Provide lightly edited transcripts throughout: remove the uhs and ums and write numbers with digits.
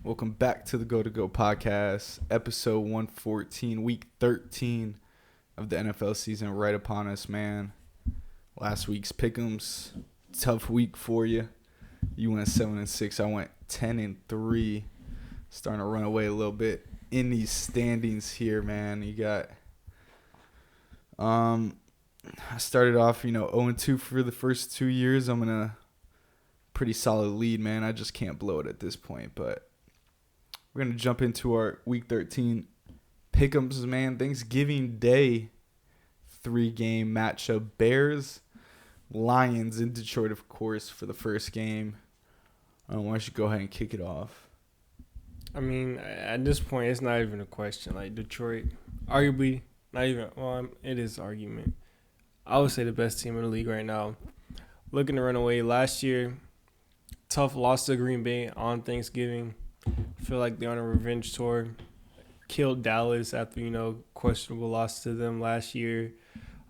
Welcome back to the Go to Go podcast, episode 114, week 13 of the NFL season right upon us, man. Last week's pick'ems, tough week for you. You went 7-6, I went 10-3. Starting to run away a little bit in these standings here, man. You got I started off, 0-2 for the first 2 years. I'm in a pretty solid lead, man. I just can't blow it at this point, but we're going to jump into our Week 13 pick'ems, man. Thanksgiving Day 3-game matchup. Bears, Lions in Detroit, of course, for the first game. Why don't you go ahead and kick it off? I mean, at this point, it's not even a question. Like, Detroit, arguably, not even, well, it is argument. I would say the best team in the league right now. Looking to run away. Last year, tough loss to Green Bay on Thanksgiving. I feel like they're on a revenge tour. Killed Dallas after, questionable loss to them last year.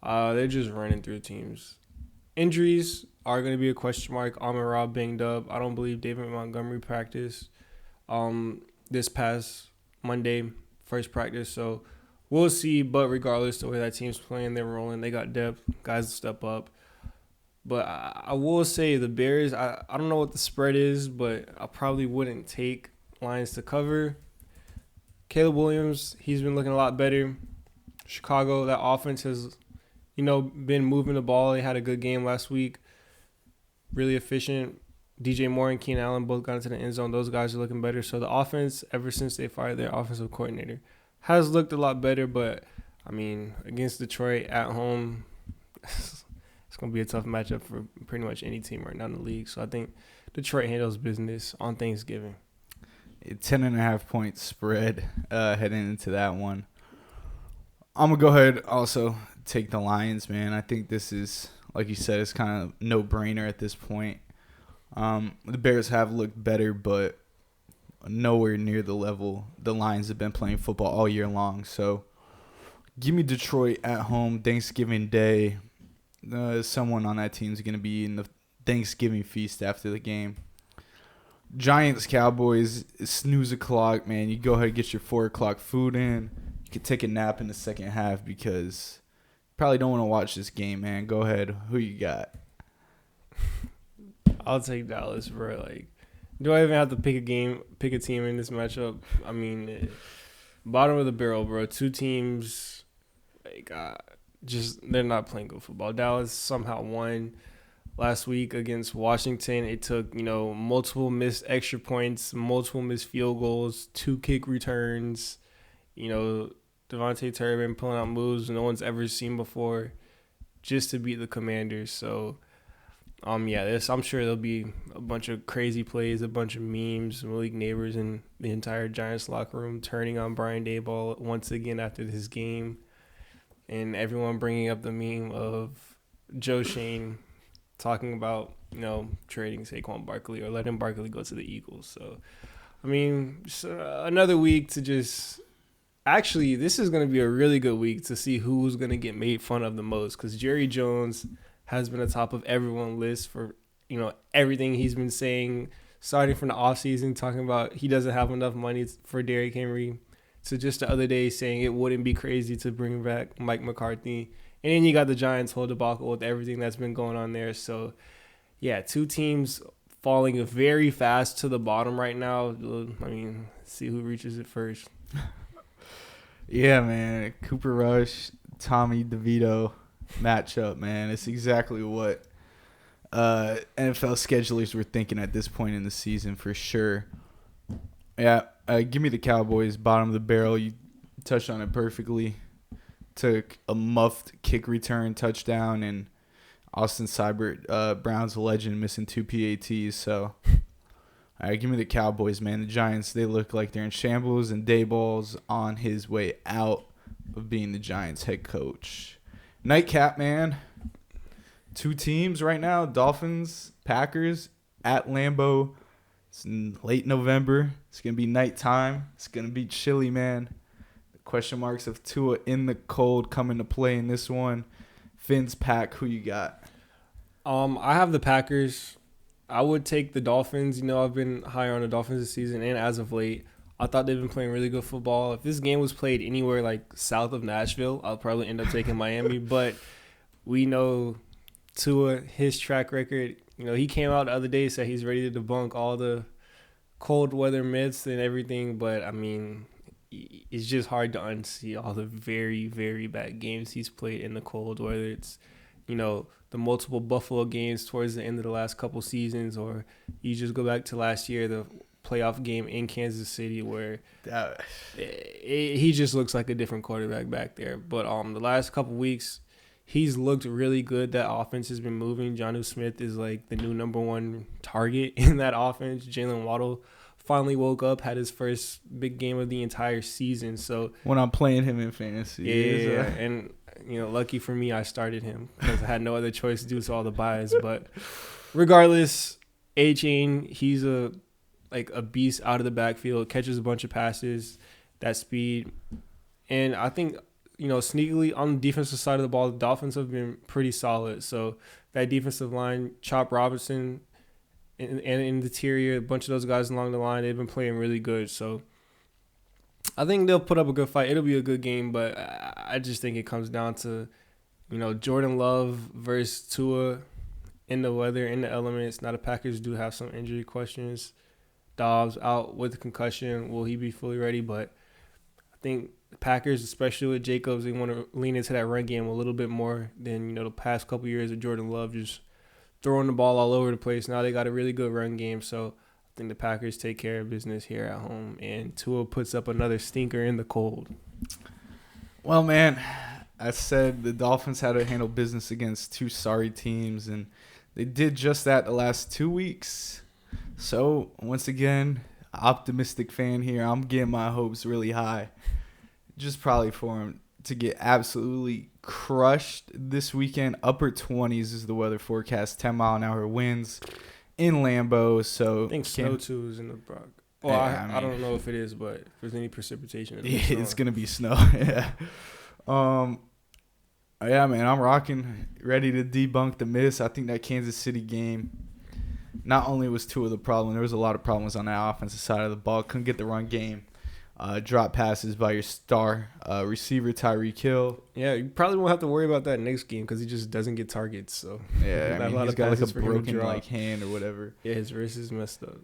They're just running through teams. Injuries are going to be a question mark. Amon-Ra banged up. I don't believe David Montgomery practiced this past Monday, first practice. So we'll see. But regardless, the way that team's playing, they're rolling. They got depth. Guys step up. But I will say the Bears, I don't know what the spread is, but I probably wouldn't take Lions to cover. Caleb Williams, he's been looking a lot better. Chicago, that offense has, been moving the ball. They had a good game last week. Really efficient. DJ Moore and Keenan Allen both got into the end zone. Those guys are looking better. So the offense, ever since they fired their offensive coordinator, has looked a lot better. But, against Detroit at home, it's going to be a tough matchup for pretty much any team right now in the league. So I think Detroit handles business on Thanksgiving. 10.5 point spread heading into that one. I'm going to go ahead also take the Lions, man. I think this is, like you said, it's kind of no-brainer at this point. The Bears have looked better, but nowhere near the level the Lions have been playing football all year long. So give me Detroit at home Thanksgiving Day. Someone on that team is going to be in the Thanksgiving feast after the game. Giants, Cowboys, snooze o'clock, man. You go ahead and get your 4 o'clock food in. You can take a nap in the second half because you probably don't want to watch this game, man. Go ahead. Who you got? I'll take Dallas, bro. Like, do I even have to pick a team in this matchup? Bottom of the barrel, bro. Two teams, they're not playing good football. Dallas somehow won last week against Washington. It took, multiple missed extra points, multiple missed field goals, 2 kick returns. Devontae Turpin pulling out moves no one's ever seen before just to beat the Commanders. So, I'm sure there'll be a bunch of crazy plays, a bunch of memes, Malik Neighbors and the entire Giants locker room turning on Brian Daboll once again after this game. And everyone bringing up the meme of Joe Shane talking about, trading Saquon Barkley or letting Barkley go to the Eagles. So, just another week to just – actually, this is going to be a really good week to see who's going to get made fun of the most because Jerry Jones has been atop of everyone's list for, everything he's been saying, starting from the offseason, talking about he doesn't have enough money for Derrick Henry, to just the other day saying it wouldn't be crazy to bring back Mike McCarthy. And then you got the Giants whole debacle with everything that's been going on there. So, yeah, 2 teams falling very fast to the bottom right now. See who reaches it first. Yeah, man. Cooper Rush, Tommy DeVito matchup, man. It's exactly what NFL schedulers were thinking at this point in the season for sure. Yeah, give me the Cowboys, bottom of the barrel. You touched on it perfectly. Took a muffed kick return touchdown, and Austin Seibert, Browns legend, missing 2 PATs. So, all right, give me the Cowboys, man. The Giants, they look like they're in shambles, and Daboll's on his way out of being the Giants head coach. Nightcap, man. 2 teams right now, Dolphins, Packers, at Lambeau. It's late November. It's going to be nighttime. It's going to be chilly, man. The question marks of Tua in the cold come into play in this one. Finn's Pack, who you got? I have the Packers. I would take the Dolphins. I've been higher on the Dolphins this season, and as of late, I thought they've been playing really good football. If this game was played anywhere like south of Nashville, I'll probably end up taking Miami. But we know Tua, his track record. He came out the other day, said he's ready to debunk all the cold weather myths and everything. But I mean, it's just hard to unsee all the very, very bad games he's played in the cold, whether it's, the multiple Buffalo games towards the end of the last couple seasons, or you just go back to last year, the playoff game in Kansas City where he just looks like a different quarterback back there. But the last couple weeks, he's looked really good. That offense has been moving. Jonnu Smith is like the new number one target in that offense. Jalen Waddle finally woke up, had his first big game of the entire season. So when I'm playing him in fantasy. Yeah, and lucky for me, I started him because I had no other choice due to all the buys. But regardless, A-Chain, he's a beast out of the backfield, catches a bunch of passes, that speed. And I think, sneakily on the defensive side of the ball, the Dolphins have been pretty solid. So that defensive line, Chop Robinson, and in the interior, a bunch of those guys along the line, they've been playing really good. So I think they'll put up a good fight. It'll be a good game, but I just think it comes down to, Jordan Love versus Tua in the weather, in the elements. Now the Packers do have some injury questions. Dobbs out with concussion. Will he be fully ready? But I think the Packers, especially with Jacobs, they want to lean into that run game a little bit more than, the past couple years of Jordan Love just throwing the ball all over the place. Now they got a really good run game, so I think the Packers take care of business here at home, and Tua puts up another stinker in the cold. Well, man, I said the Dolphins had to handle business against two sorry teams, and they did just that the last 2 weeks. So, once again, optimistic fan here. I'm getting my hopes really high. Just probably for him to get absolutely crushed this weekend. Upper 20s is the weather forecast. 10-mile-an-hour winds in Lambeau. So I think snow too is in the Brock. Well, yeah, I don't know if it is, but if there's any precipitation, it's gonna be snow. Yeah. Yeah, man, I'm rocking. Ready to debunk the myths. I think that Kansas City game, not only was two of the problem, there was a lot of problems on that offensive side of the ball. Couldn't get the run game. Drop passes by your star receiver, Tyreek Hill. Yeah, you probably won't have to worry about that next game because he just doesn't get targets. So yeah, he's got like a broken hand or whatever. Yeah, his wrist is messed up.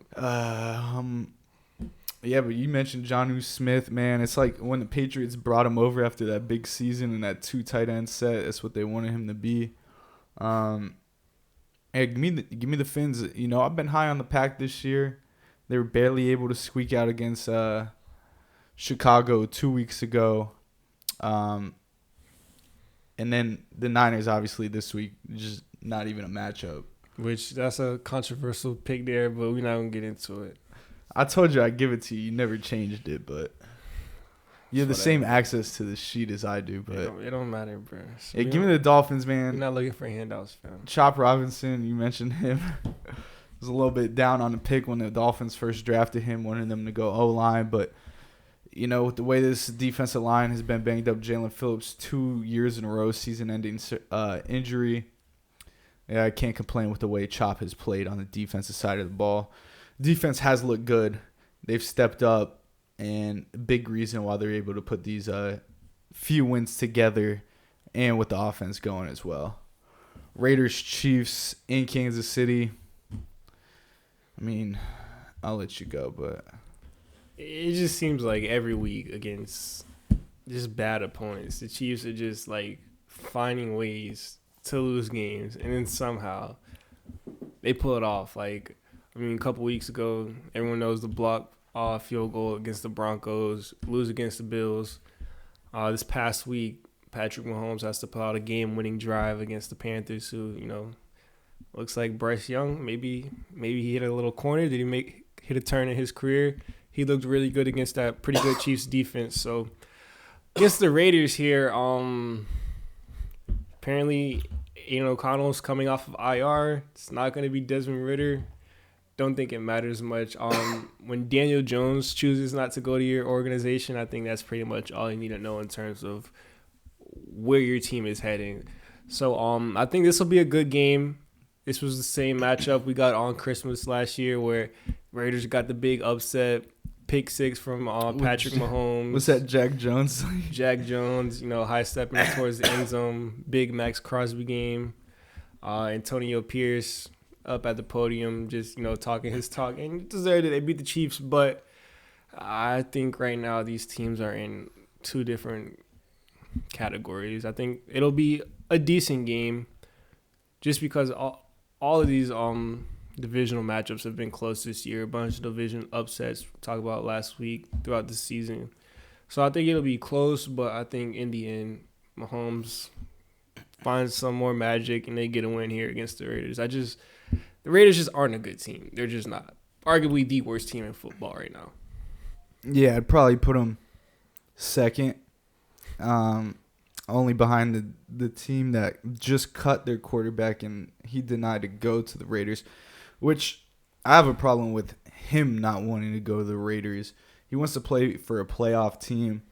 Yeah, but you mentioned Jonnu Smith, man. It's like when the Patriots brought him over after that big season and that 2 tight end set. That's what they wanted him to be. Hey, give me the Fins. I've been high on the Pack this year. They were barely able to squeak out against Chicago 2 weeks ago. And then the Niners, obviously, this week, just not even a matchup. Which, that's a controversial pick there, but we're not going to get into it. I told you I'd give it to you. You never changed it, but you have the same access to the sheet as I do. But it don't matter, bro. So hey, give me the Dolphins, man. You're not looking for handouts, fam. Chop Robinson, you mentioned him. Was a little bit down on the pick when the Dolphins first drafted him, wanting them to go O-line, but with the way this defensive line has been banged up, Jalen Phillips 2 years in a row, season-ending injury. Yeah, I can't complain with the way Chop has played on the defensive side of the ball. Defense has looked good. They've stepped up, and a big reason why they're able to put these few wins together and with the offense going as well. Raiders, Chiefs in Kansas City. I mean, I'll let you go, but it just seems like every week against just bad opponents, the Chiefs are just like finding ways to lose games, and then somehow they pull it off. Like, a couple weeks ago, everyone knows the block field goal against the Broncos, lose against the Bills. This past week, Patrick Mahomes has to pull out a game-winning drive against the Panthers, who, looks like Bryce Young. Maybe he hit a little corner. Did he hit a turn in his career? He looked really good against that pretty good Chiefs defense. So against the Raiders here, apparently Aiden O'Connell's coming off of IR. It's not going to be Desmond Ridder. Don't think it matters much. When Daniel Jones chooses not to go to your organization, I think that's pretty much all you need to know in terms of where your team is heading. So I think this will be a good game. This was the same matchup we got on Christmas last year where Raiders got the big upset, pick six from Patrick Mahomes. Was that Jack Jones? Jack Jones, high stepping towards the end zone. Big Max Crosby game. Antonio Pierce up at the podium, just, talking his talk. And deserved it. They beat the Chiefs. But I think right now these teams are in two different categories. I think it'll be a decent game just because all of these divisional matchups have been close this year. A bunch of division upsets we talked about last week throughout the season. So I think it'll be close, but I think in the end, Mahomes finds some more magic and they get a win here against the Raiders. The Raiders just aren't a good team. They're just not. Arguably the worst team in football right now. Yeah, I'd probably put them second. Only behind the team that just cut their quarterback and he denied to go to the Raiders, which I have a problem with him not wanting to go to the Raiders. He wants to play for a playoff team.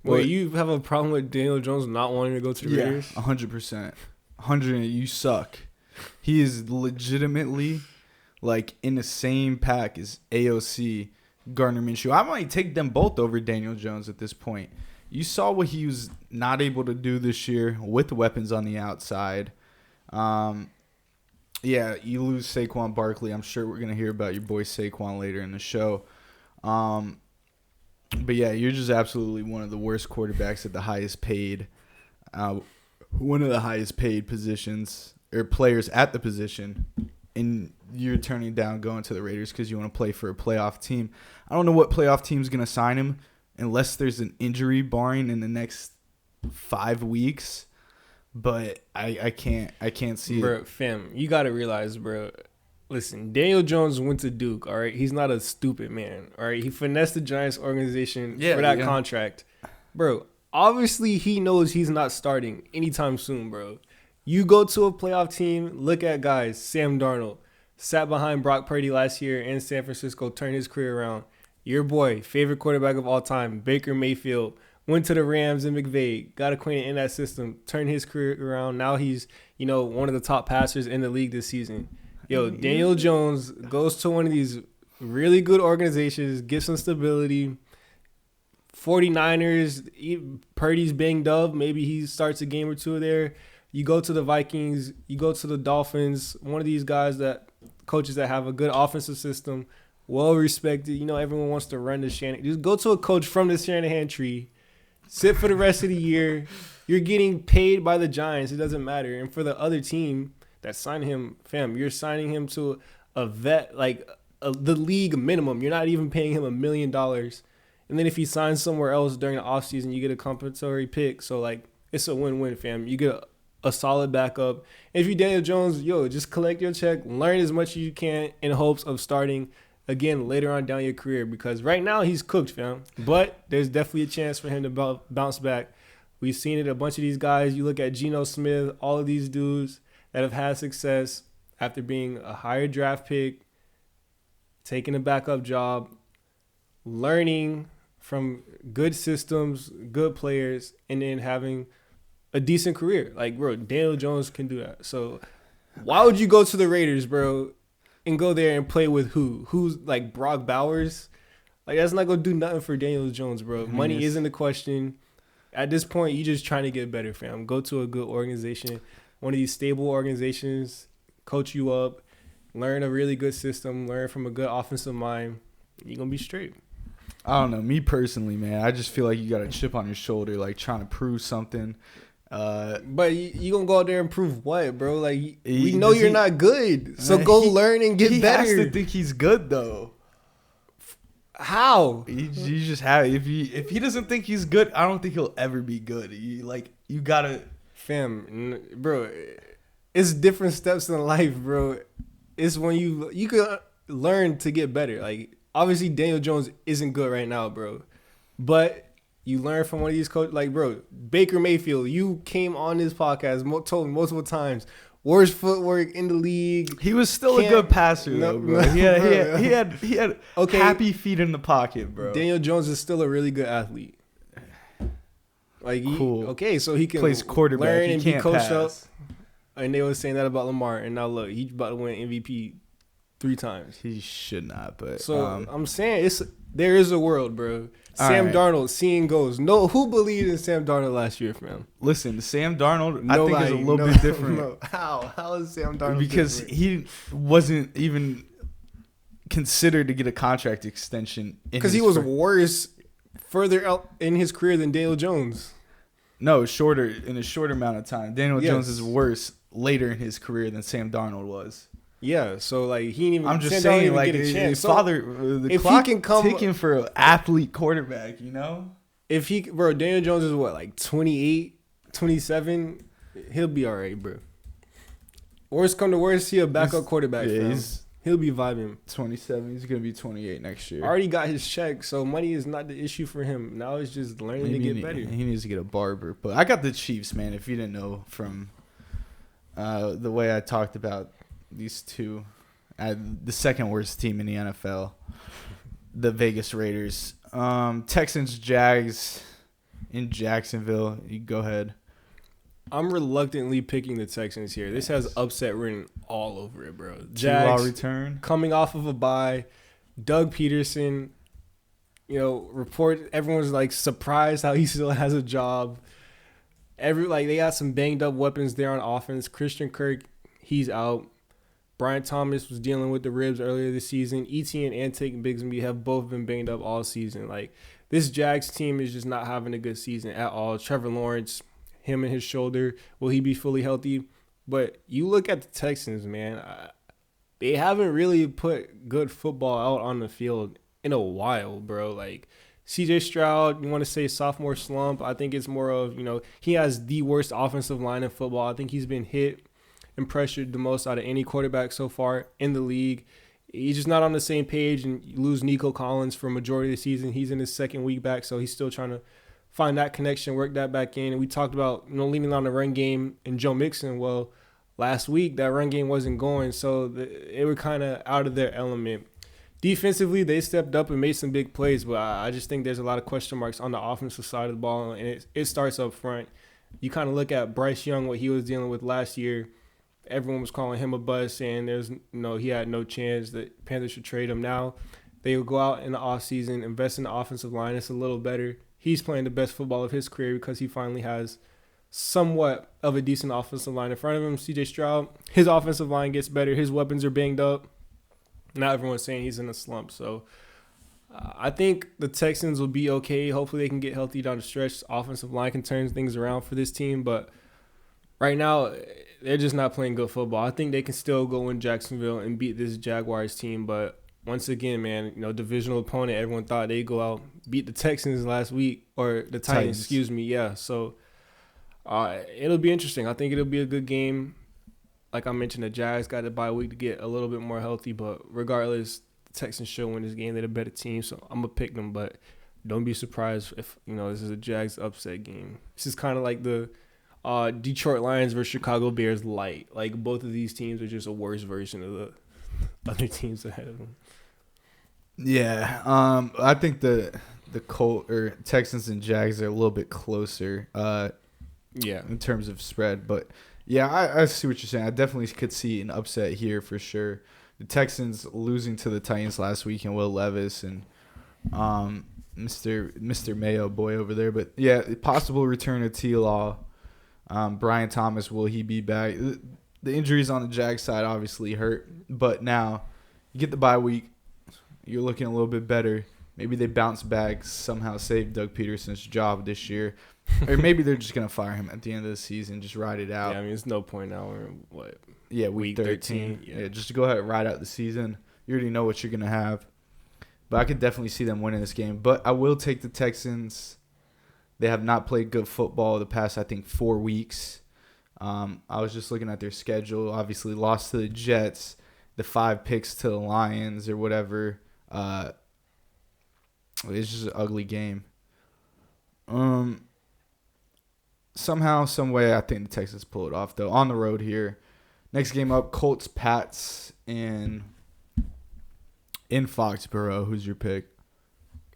Wait, you have a problem with Daniel Jones not wanting to go to the Raiders? 100%. 100%. You suck. He is legitimately like in the same pack as AOC, Gardner Minshew. I might take them both over Daniel Jones at this point. You saw what he was not able to do this year with weapons on the outside. Yeah, you lose Saquon Barkley. I'm sure we're going to hear about your boy Saquon later in the show. But yeah, you're just absolutely one of the worst quarterbacks at the highest paid. One of the highest paid positions or players at the position. And you're turning down going to the Raiders because you want to play for a playoff team. I don't know what playoff team's going to sign him. Unless there's an injury barring in the next 5 weeks, but I can't see bro, it. Fam, you got to realize, bro, listen, Daniel Jones went to Duke, all right? He's not a stupid man, all right? He finessed the Giants organization for that contract. Bro, obviously he knows he's not starting anytime soon, bro. You go to a playoff team, look at guys, Sam Darnold, sat behind Brock Purdy last year in San Francisco, turned his career around. Your boy, favorite quarterback of all time, Baker Mayfield, went to the Rams and McVay, got acquainted in that system, turned his career around. Now he's, one of the top passers in the league this season. Daniel Jones goes to one of these really good organizations, gets some stability. 49ers, Purdy's banged up. Maybe he starts a game or two there. You go to the Vikings, you go to the Dolphins, one of these coaches that have a good offensive system, well respected. Everyone wants to run the Shanahan. Just go to a coach from the Shanahan tree. Sit for the rest of the year. You're getting paid by the Giants. It doesn't matter. And for the other team that signed him, fam, you're signing him to a vet, the league minimum. You're not even paying him $1 million. And then if he signs somewhere else during the offseason, you get a compensatory pick. So, it's a win-win, fam. You get a solid backup. And if you're Daniel Jones, just collect your check, learn as much as you can in hopes of starting again later on down your career, because right now he's cooked, fam. But there's definitely a chance for him to bounce back. We've seen it, a bunch of these guys. You look at Geno Smith, all of these dudes that have had success after being a higher draft pick, taking a backup job, learning from good systems, good players, and then having a decent career. Bro, Daniel Jones can do that. So why would you go to the Raiders, bro, and go there and play with who? Who's Brock Bowers? That's not going to do nothing for Daniel Jones, bro. Money isn't the question. At this point, you just trying to get better, fam. Go to a good organization, one of these stable organizations, coach you up, learn a really good system, learn from a good offensive mind. You're going to be straight. I don't know. Me personally, man, I just feel like you got a chip on your shoulder, trying to prove something. But you gonna go out there and prove what, bro? We know you're not good, so go learn and get better. He has to think he's good, though. How? You just have if he doesn't think he's good, I don't think he'll ever be good. You gotta, fam, bro. It's different steps in life, bro. It's when you could learn to get better. Obviously, Daniel Jones isn't good right now, bro, but you learn from one of these coaches, bro, Baker Mayfield. You came on this podcast, told me multiple times, worst footwork in the league. He was still a good passer, though, bro. He had happy feet in the pocket, bro. Daniel Jones is still a really good athlete. Cool. Okay, so he can plays quarterback. learn and be coached up. And they were saying that about Lamar, and now look, he's about to win MVP 3 times. He should not, but So I'm saying there is a world, bro. Sam right. Darnold, seeing goes. No, who believed in Sam Darnold last year, fam? Listen, Sam Darnold, Nobody, I think is a little bit different. No. How is Sam Darnold because different? he wasn't even considered to get a contract extension Because he was worse further out in his career than Daniel Jones. No, shorter in a short amount of time. Daniel Yes. Jones is worse later in his career than Sam Darnold was. Yeah, so like he didn't even. I'm just Sam Darnold saying, didn't like even get a chance. So the if clock he can come, ticking for an athlete quarterback, you know. if he, bro, Daniel Jones is what, like 28, 27. He'll be all right, bro. Worst come to worst, he a backup quarterback. Yeah, fam. he's He'll be vibing. 27. He's gonna be 28 next year. Already got his check, so money is not the issue for him. Now it's just learning to get better. He needs to get a barber. But I got the Chiefs, man. If you didn't know from the way I talked about these two, the second worst team in the NFL, the Vegas Raiders, Texans, Jags in Jacksonville. You go ahead. I'm reluctantly picking the Texans here. This has upset written all over it, bro. Jags return coming off of a bye. Doug Peterson, everyone's like surprised how he still has a job. They got some banged up weapons there on offense. Christian Kirk, he's out. Brian Thomas was dealing with the ribs earlier this season. Etienne and Tate Bigsby have both been banged up all season. Like, this Jags team is just not having a good season at all. Trevor Lawrence, him and his shoulder, will he be fully healthy? But you look at the Texans, man, they haven't really put good football out on the field in a while, bro. Like, CJ Stroud, you want to say sophomore slump. I think it's more of, he has the worst offensive line in football. I think he's been hit and pressured the most out of any quarterback so far in the league. He's just not on the same page, and you lose Nico Collins for a majority of the season. He's in his second week back, so he's still trying to find that connection, work that back in. And we talked about, leaning on the run game and Joe Mixon. Well, last week that run game wasn't going, so they were kind of out of their element. Defensively, they stepped up and made some big plays, but I just think there's a lot of question marks on the offensive side of the ball, and it starts up front. You kind of look at Bryce Young, what he was dealing with last year. Everyone was calling him a bust, saying he had no chance, that Panthers should trade him. Now they will go out in the offseason, invest in the offensive line. It's a little better. He's playing the best football of his career because he finally has somewhat of a decent offensive line in front of him. CJ Stroud, his offensive line gets better. His weapons are banged up. Now everyone's saying he's in a slump. So I think the Texans will be okay. Hopefully they can get healthy down the stretch. Offensive line can turn things around for this team. But right now, they're just not playing good football. I think they can still go in Jacksonville and beat this Jaguars team. But once again, man, divisional opponent, everyone thought they'd go out, beat the Texans last week, or the Titans, excuse me. Yeah, so it'll be interesting. I think it'll be a good game. Like I mentioned, the Jags got a bye week to get a little bit more healthy, but regardless, the Texans should win this game. They're the better team, so I'm going to pick them, but don't be surprised if, this is a Jags upset game. This is kind of like the Detroit Lions versus Chicago Bears light. Like, both of these teams are just a worse version of the other teams ahead of them. Yeah, I think the Texans and Jags are a little bit closer. In terms of spread, but yeah, I see what you're saying. I definitely could see an upset here for sure. The Texans losing to the Titans last week and Will Levis and Mr. Mayo boy over there, but yeah, possible return of T-Law. Brian Thomas, will he be back? The injuries on the Jags side obviously hurt, but now you get the bye week. You're looking a little bit better. Maybe they bounce back, somehow save Doug Peterson's job this year. Or maybe they're just going to fire him at the end of the season, just ride it out. Yeah, there's no point now. We're in, week 13. Yeah, just to go ahead and ride out the season. You already know what you're going to have. But I could definitely see them winning this game. But I will take the Texans. They have not played good football the past, I think, 4 weeks. I was just looking at their schedule. Obviously, lost to the Jets, the 5 picks to the Lions or whatever. It's just an ugly game. Somehow, some way, I think the Texans pull it off, though. On the road here. Next game up, Colts, Pats in Foxborough. Who's your pick?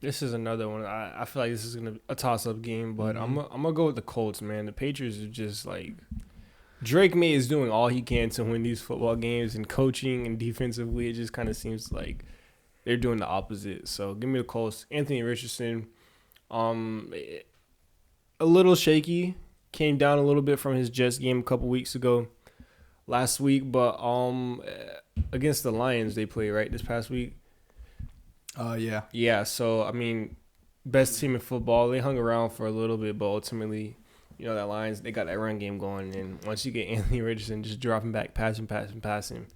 This is another one. I feel like this is a toss-up game, but I'm gonna go with the Colts, man. The Patriots are just like Drake May is doing all he can to win these football games, and coaching and defensively, it just kind of seems like they're doing the opposite. So give me the Colts. Anthony Richardson, um, a little shaky, came down a little bit from his Jets game a couple weeks ago, last week, but against the Lions they played right this past week. Yeah. Yeah, so I mean, best team in football. They hung around for a little bit, but ultimately, that Lions, they got that run game going. And once you get Anthony Richardson just dropping back, passing,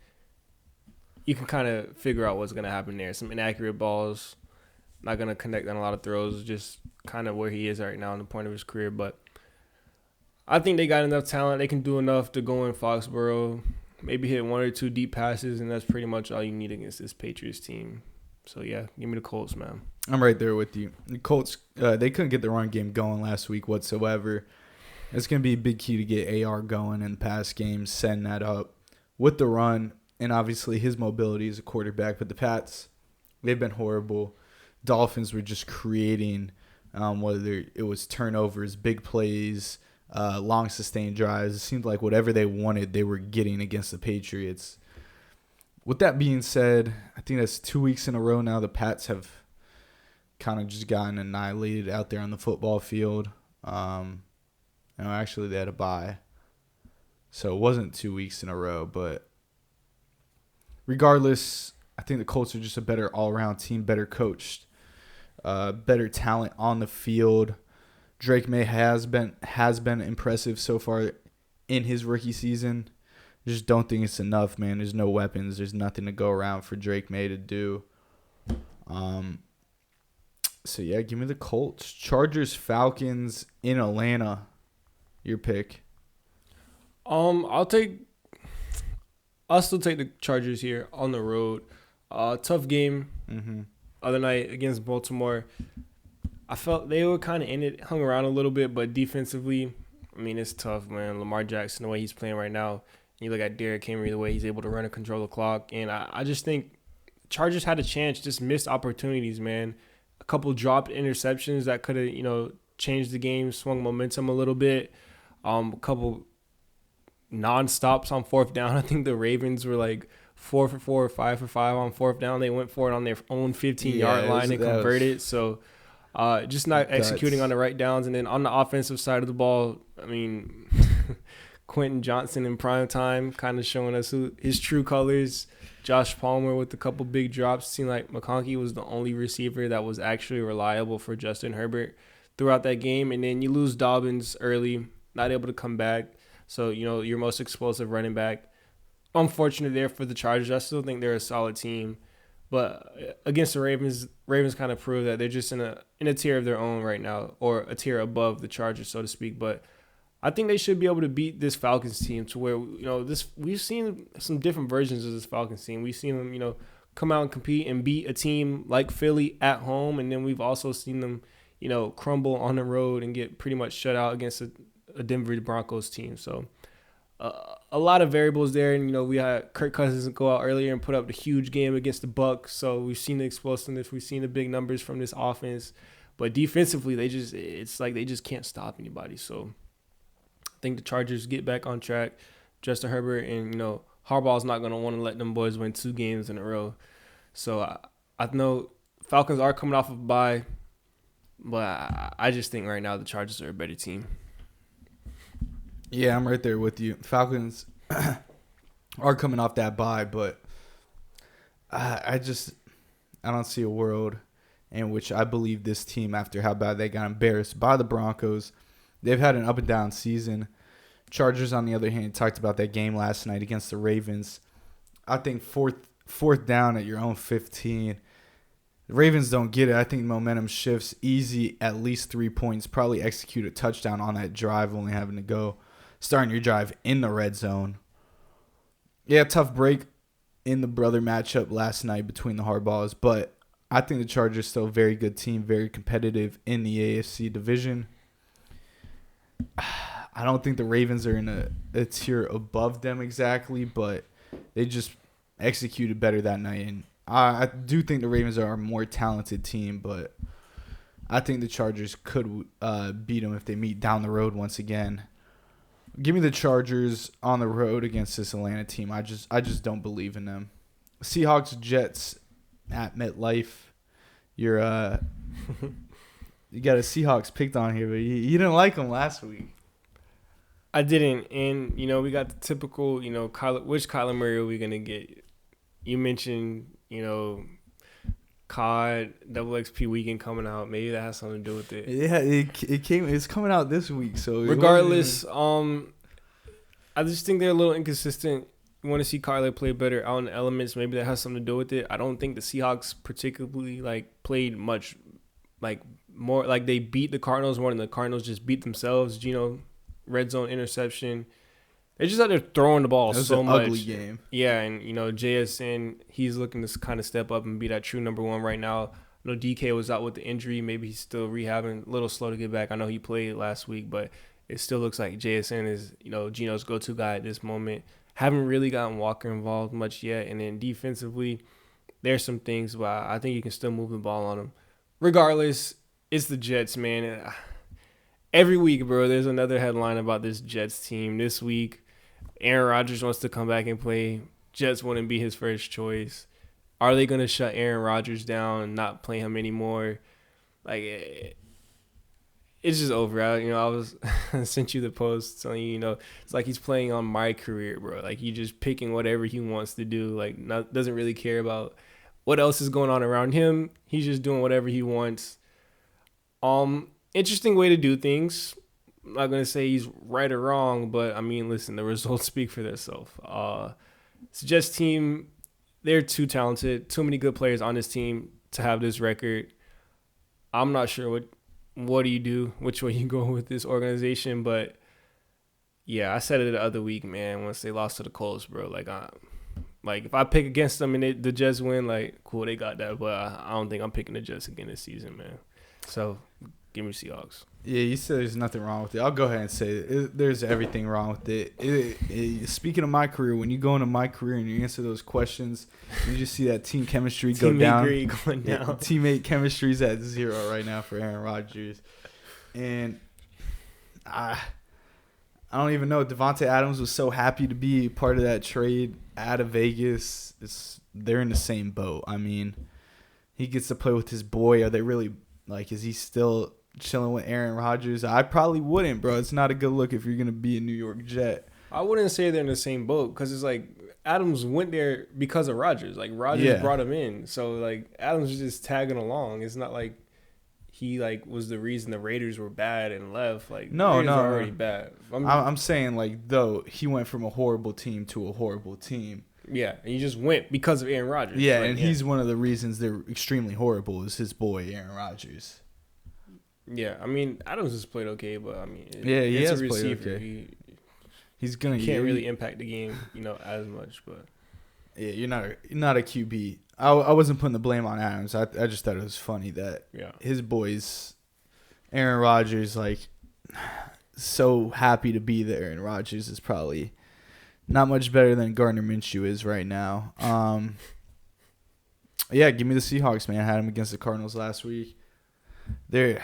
you can kind of figure out what's going to happen there. Some inaccurate balls, not going to connect on a lot of throws, just kind of where he is right now in the point of his career. But I think they got enough talent. They can do enough to go in Foxborough, maybe hit one or two deep passes, and that's pretty much all you need against this Patriots team. So, yeah, give me the Colts, man. I'm right there with you. The Colts, they couldn't get the run game going last week whatsoever. It's going to be a big key to get AR going in past games, setting that up with the run, and obviously his mobility as a quarterback. But the Pats, they've been horrible. Dolphins were just creating, whether it was turnovers, big plays, long sustained drives. It seemed like whatever they wanted, they were getting against the Patriots. With that being said, I think that's 2 weeks in a row now the Pats have kind of just gotten annihilated out there on the football field. Actually, they had a bye. So it wasn't 2 weeks in a row. But regardless, I think the Colts are just a better all-around team, better coached, better talent on the field. Drake May has been impressive so far in his rookie season. Just don't think it's enough, man. There's no weapons. There's nothing to go around for Drake May to do. So, yeah, give me the Colts. Chargers, Falcons in Atlanta. Your pick. I'll still take the Chargers here on the road. Tough game other night against Baltimore. I felt they were kind of in it, hung around a little bit, but defensively, I mean, it's tough, man. Lamar Jackson, the way he's playing right now, you look at Derrick Henry, the way he's able to run and control the clock, and I just think Chargers had a chance, just missed opportunities, man. A couple dropped interceptions that could have, changed the game, swung momentum a little bit. A couple non-stops on fourth down. I think the Ravens were like 4 for 4 or 5 for 5 on fourth down. They went for it on their own 15-yard line and converted. So just not executing on the right downs. And then on the offensive side of the ball, I mean, Quentin Johnson in prime time kind of showing us his true colors. Josh Palmer with a couple big drops. Seemed like McConkey was the only receiver that was actually reliable for Justin Herbert throughout that game. And then you lose Dobbins early, not able to come back. So, your most explosive running back. Unfortunate there for the Chargers. I still think they're a solid team. But against the Ravens kind of prove that they're just in a tier of their own right now, or a tier above the Chargers, so to speak. But I think they should be able to beat this Falcons team to where, we've seen some different versions of this Falcons team. We've seen them, come out and compete and beat a team like Philly at home. And then we've also seen them, crumble on the road and get pretty much shut out against a Denver Broncos team. So a lot of variables there. And, we had Kirk Cousins go out earlier and put up the huge game against the Bucs. So we've seen the explosiveness. We've seen the big numbers from this offense. But defensively, it's like they just can't stop anybody. So I think the Chargers get back on track. Justin Herbert and, Harbaugh's not going to want to let them boys win 2 games in a row. So I know Falcons are coming off of a bye, but I just think right now the Chargers are a better team. Yeah, I'm right there with you. Falcons are coming off that bye, but I don't see a world in which I believe this team, after how bad they got embarrassed by the Broncos, they've had an up and down season. Chargers, on the other hand, talked about that game last night against the Ravens. I think fourth down at your own 15. The Ravens don't get it. I think momentum shifts easy, at least 3 points. Probably execute a touchdown on that drive, only having to go starting your drive in the red zone. Yeah, tough break in the brother matchup last night between the Harbaughs, but I think the Chargers still a very good team, very competitive in the AFC division. I don't think the Ravens are in a tier above them exactly, but they just executed better that night. And I do think the Ravens are a more talented team, but I think the Chargers could beat them if they meet down the road once again. Give me the Chargers on the road against this Atlanta team. I just don't believe in them. Seahawks, Jets at MetLife. You're you got a Seahawks picked on here, but you didn't like them last week. I didn't, and we got the typical, which Kyler Murray are we gonna get? You mentioned, COD Double XP weekend coming out. Maybe that has something to do with it. Yeah, it's coming out this week. So regardless, I just think they're a little inconsistent. You want to see Kyler play better out in the elements. Maybe that has something to do with it. I don't think the Seahawks particularly played much more they beat the Cardinals more than the Cardinals just beat themselves. Geno red zone interception. They're just out there throwing the ball so much. Ugly game. Yeah, and JSN, he's looking to kind of step up and be that true number one right now. I know DK was out with the injury. Maybe he's still rehabbing, a little slow to get back. I know he played last week, but it still looks like JSN is, Geno's go-to guy at this moment. Haven't really gotten Walker involved much yet. And then defensively, there's some things, but I think you can still move the ball on them. Regardless, it's the Jets, man. Every week, bro, there's another headline about this Jets team. This week, Aaron Rodgers wants to come back and play. Jets wouldn't be his first choice. Are they going to shut Aaron Rodgers down and not play him anymore? It's just over. I was sent you the post telling you, it's like he's playing on my career, bro. He's just picking whatever he wants to do. Doesn't really care about what else is going on around him. He's just doing whatever he wants. Interesting way to do things. I'm not going to say he's right or wrong, but, listen, the results speak for themselves. It's Jets team, they're too talented, too many good players on this team to have this record. I'm not sure what do you do, which way you go with this organization, but, yeah, I said it the other week, man, once they lost to the Colts, bro. If I pick against them and the Jets win, cool, they got that, but I don't think I'm picking the Jets again this season, man. So, give me Seahawks. Yeah, you said there's nothing wrong with it. I'll go ahead and say there's everything wrong with it. Speaking of my career, when you go into my career and you answer those questions, you just see that team chemistry go down. Going down. Teammate chemistry is at 0 right now for Aaron Rodgers. And I don't even know. Devontae Adams was so happy to be part of that trade out of Vegas. They're in the same boat. He gets to play with his boy. Are they really, is he still chilling with Aaron Rodgers? I probably wouldn't, bro. It's not a good look if you're going to be a New York Jet. I wouldn't say they're in the same boat because it's Adams went there because of Rodgers. Rodgers brought him in. So, Adams was just tagging along. It's not like he, was the reason the Raiders were bad and left. No. Raiders are already bad. I'm saying, though, he went from a horrible team to a horrible team. Yeah, and he just went because of Aaron Rodgers. Yeah, he's one of the reasons they're extremely horrible is his boy, Aaron Rodgers. Yeah, Adams has played okay, but he has a receiver. Played okay. He can't really impact the game, as much. But yeah, you're not a QB. I wasn't putting the blame on Adams. I just thought it was funny that his boys, Aaron Rodgers, so happy to be there, and Rodgers is probably not much better than Gardner Minshew is right now. Yeah, give me the Seahawks, man. I had them against the Cardinals last week. They're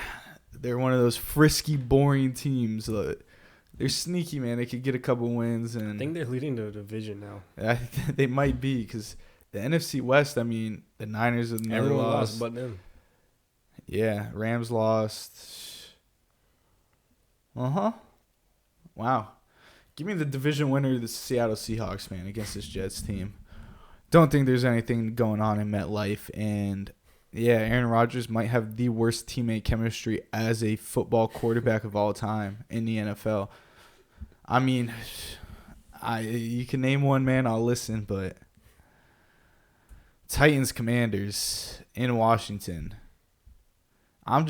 one of those frisky, boring teams. They're sneaky, man. They could get a couple wins. And I think they're leading the division now. They might be because the NFC West, the Niners have never lost. But them. Yeah, Rams lost. Wow. Give me the division winner, the Seattle Seahawks, man, against this Jets team. Don't think there's anything going on in MetLife. And, yeah, Aaron Rodgers might have the worst teammate chemistry as a football quarterback of all time in the NFL. You can name one, man, I'll listen, but Titans Commanders in Washington. I'm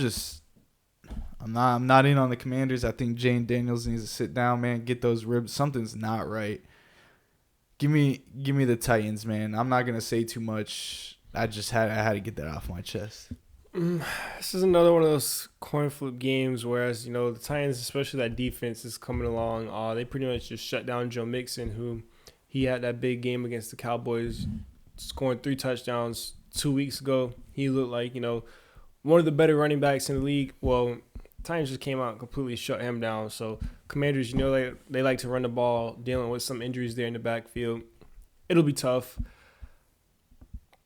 not in on the Commanders. I think Jane Daniels needs to sit down, man, get those ribs. Something's not right. Give me the Titans, man. I'm not gonna say too much. I had to get that off my chest. This is another one of those coin flip games, whereas the Titans, especially that defense, is coming along. They pretty much just shut down Joe Mixon, who he had that big game against the Cowboys, scoring 3 touchdowns 2 weeks ago. He looked like one of the better running backs in the league. Well, Titans just came out and completely shut him down. So Commanders, they like to run the ball, dealing with some injuries there in the backfield. It'll be tough.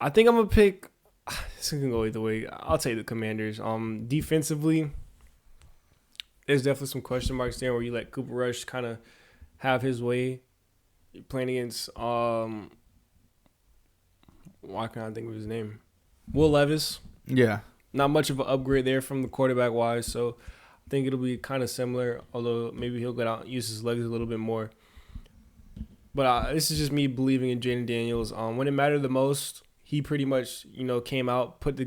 I think I'm gonna pick. This can go either way. I'll take the Commanders. Defensively, there's definitely some question marks there where you let Cooper Rush kind of have his way. You're playing against why can't I think of his name? Will Levis. Yeah. Not much of an upgrade there from the quarterback wise, so I think it'll be kind of similar. Although maybe he'll get out and use his legs a little bit more. But this is just me believing in Jaden Daniels. When it mattered the most, he pretty much came out, put the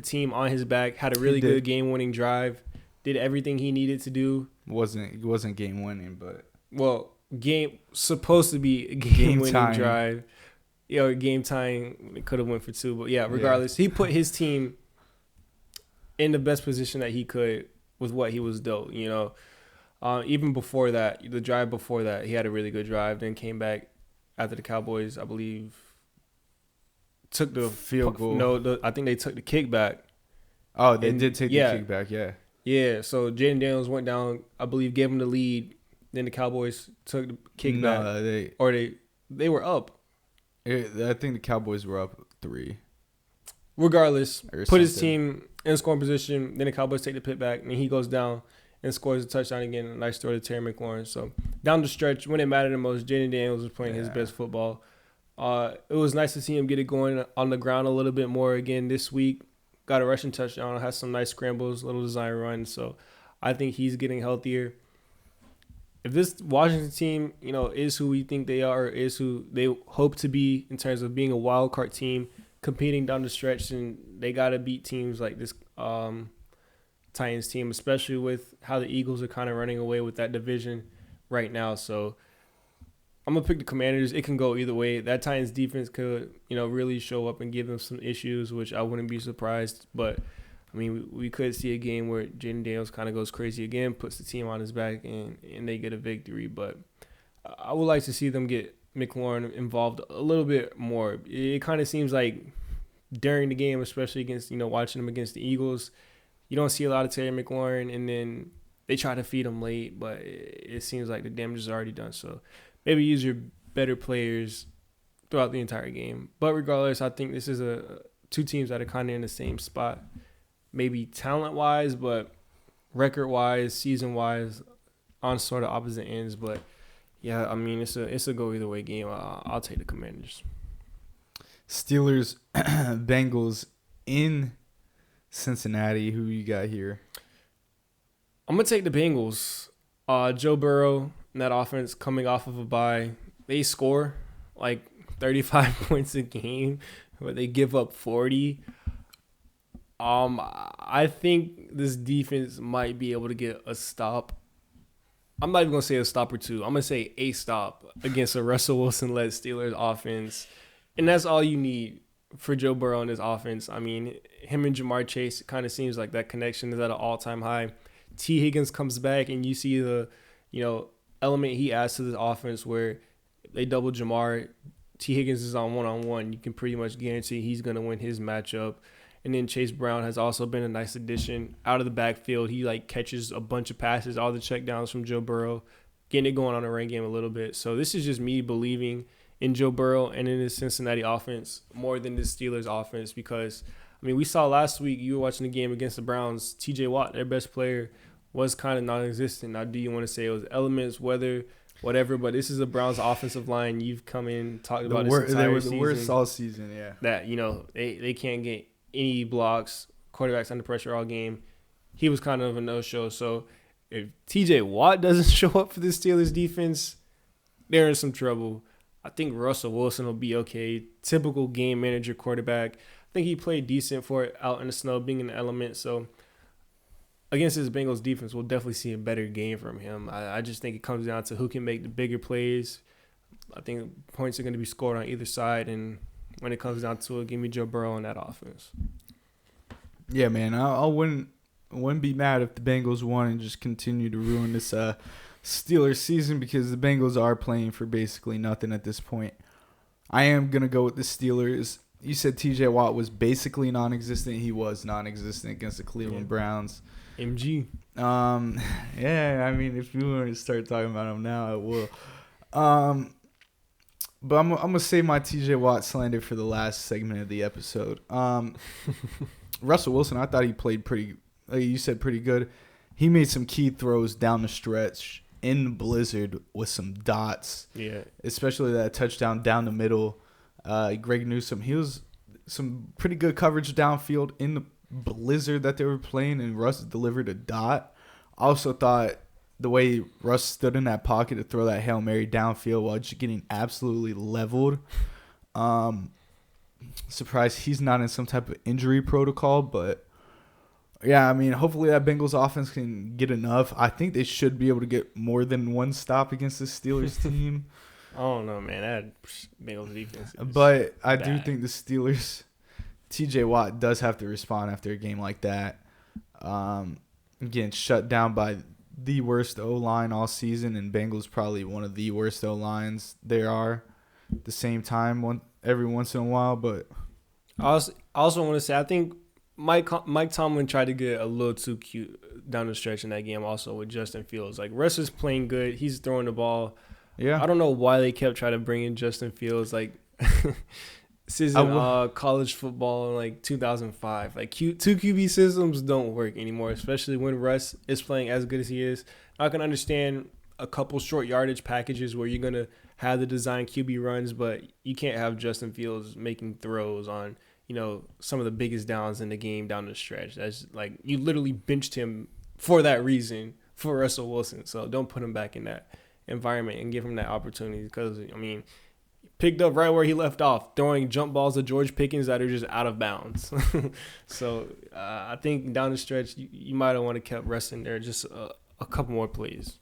team on his back, had a really good game-winning drive, did everything he needed to do. Wasn't game-winning, but supposed to be a game-winning drive. Game time, it could have went for 2, but yeah, regardless, he put his team in the best position that he could with what he was dealt. Even before that, the drive before that, he had a really good drive. Then came back after the Cowboys, I believe, took the field goal. No, I think they took the kickback. Oh, they did take the kickback, yeah. Yeah, so Jaden Daniels went down, I believe, gave him the lead. Then the Cowboys took the kickback. They were up. I think the Cowboys were up 3. Regardless, put his team in scoring position. Then the Cowboys take the pit back, and he goes down and scores a touchdown again. A nice throw to Terry McLaurin. So down the stretch, when it mattered the most, Jaden Daniels was playing his best football. It was nice to see him get it going on the ground a little bit more again this week. Got a rushing touchdown, has some nice scrambles, little design runs. So I think he's getting healthier. If this Washington team, is who we think they are, is who they hope to be in terms of being a wild card team, competing down the stretch, and they got to beat teams like this Titans team, especially with how the Eagles are kind of running away with that division right now. So I'm going to pick the Commanders. It can go either way. That Titans defense could, really show up and give them some issues, which I wouldn't be surprised. But, I mean, we could see a game where Jaden Daniels kind of goes crazy again, puts the team on his back, and they get a victory. But I would like to see them get McLaurin involved a little bit more. It kind of seems like during the game, especially against, watching them against the Eagles, you don't see a lot of Terry McLaurin, and then they try to feed him late, but it seems like the damage is already done. So maybe use your better players throughout the entire game. But regardless, I think this is two teams that are kind of in the same spot, maybe talent-wise, but record-wise, season-wise, on sort of opposite ends. But yeah, I mean, it's a go either way game. I'll take the Commanders. Steelers, Bengals in Cincinnati. Who you got here? I'm gonna take the Bengals. Joe Burrow and that offense coming off of a bye, they score like 35 points a game, but they give up 40. I think this defense might be able to get a stop. I'm not even going to say a stop or 2. I'm going to say a stop against a Russell Wilson-led Steelers offense. And that's all you need for Joe Burrow in this offense. I mean, him and Jamar Chase, it kind of seems like that connection is at an all-time high. T. Higgins comes back, and you see the, element he adds to this offense where they double Jamar. T. Higgins is on one-on-one. You can pretty much guarantee he's going to win his matchup. And then Chase Brown has also been a nice addition out of the backfield. He catches a bunch of passes, all the checkdowns from Joe Burrow, getting it going on the run game a little bit. So this is just me believing in Joe Burrow and in his Cincinnati offense more than the Steelers offense because, I mean, we saw last week, you were watching the game against the Browns, T.J. Watt, their best player, was kind of non-existent. Now, do you want to say it was elements, weather, whatever, but this is a Browns offensive line. You've come in, talked about this entire season. They were the worst all season, yeah. That, they can't get any blocks, quarterbacks under pressure all game. He was kind of a no-show. So if TJ Watt doesn't show up for the Steelers defense, they're in some trouble. I think Russell Wilson will be okay. Typical game manager quarterback. I think he played decent for it out in the snow, being in the element. So against this Bengals defense, we'll definitely see a better game from him. I just think it comes down to who can make the bigger plays. I think points are going to be scored on either side, and when it comes down to it, give me Joe Burrow in that offense. Yeah, man, I wouldn't be mad if the Bengals won and just continue to ruin this Steelers season because the Bengals are playing for basically nothing at this point. I am going to go with the Steelers. you said T.J. Watt was basically non-existent. He was non-existent against the Cleveland Browns. MG. Yeah, I mean, if you want to start talking about him now, I will. But I'm gonna save my T.J. Watt slander for the last segment of the episode. Russell Wilson, I thought he played pretty. Like you said, pretty good. He made some key throws down the stretch in the blizzard with some dots. Yeah. Especially that touchdown down the middle. Greg Newsome, he was some pretty good coverage downfield in the blizzard that they were playing, and Russ delivered a dot. I also thought the way Russ stood in that pocket to throw that Hail Mary downfield while just getting absolutely leveled. Surprised he's not in some type of injury protocol, but yeah, I mean, hopefully that Bengals offense can get enough. I think they should be able to get more than one stop against the Steelers team. I don't know, man. That Bengals defense is But I bad. do think the Steelers, T.J. Watt does have to respond after a game like that. Getting shut down by the worst O-line all season, and Bengals probably one of the worst O-lines there are at the same time every once in a while. But I also want to say, I think Mike Tomlin tried to get a little too cute down the stretch in that game also with Justin Fields. Like, Russ is playing good. He's throwing the ball. yeah, I don't know why they kept trying to bring in Justin Fields. Like, this is college football in, like, 2005. Like, two QB systems don't work anymore, especially when Russ is playing as good as he is. I can understand a couple short yardage packages where you're going to have the design QB runs, but you can't have Justin Fields making throws on, some of the biggest downs in the game down the stretch. That's like, you literally benched him for that reason for Russell Wilson. So don't put him back in that environment and give him that opportunity, because, I mean, picked up right where he left off, throwing jump balls to George Pickens that are just out of bounds. So I think down the stretch, you might have want to kept Russ in there just a couple more plays.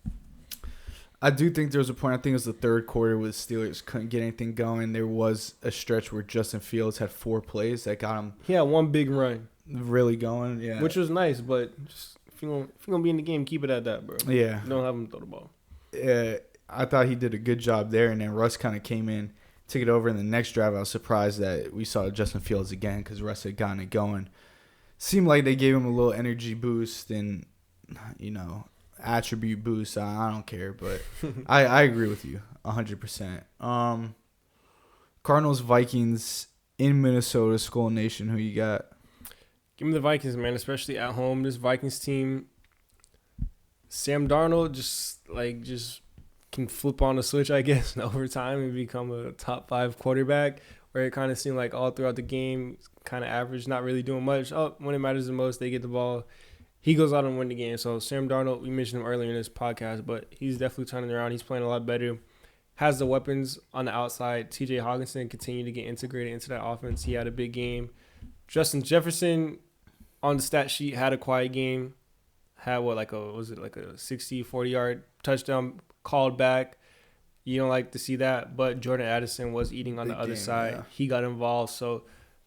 I do think there was a point, I think it was the third quarter, where the Steelers couldn't get anything going. There was a stretch where Justin Fields had 4 plays that got him He had one big run, really going. Yeah, which was nice, but just, if you're gonna be in the game, keep it at that, bro. Yeah. Don't have him throw the ball. I thought he did a good job there, and then Russ kind of came in, took it over in the next drive. I was surprised that we saw Justin Fields again because Russ had gotten it going. Seemed like they gave him a little energy boost and, attribute boost. I don't care, but I agree with you 100%. Cardinals, Vikings in Minnesota, Skull Nation. Who you got? Give me the Vikings, man, especially at home. This Vikings team, Sam Darnold just can flip on the switch, I guess, in overtime and become a top 5 quarterback, where it kind of seemed like all throughout the game, kind of average, not really doing much. When it matters the most, they get the ball. He goes out and win the game. So Sam Darnold, we mentioned him earlier in this podcast, but he's definitely turning around. He's playing a lot better. Has the weapons on the outside. TJ Hawkinson continued to get integrated into that offense. He had a big game. Justin Jefferson on the stat sheet had a quiet game. Had like a 60, 40-yard touchdown called back. You don't like to see that, but Jordan Addison was eating on the other side. Yeah. He got involved, so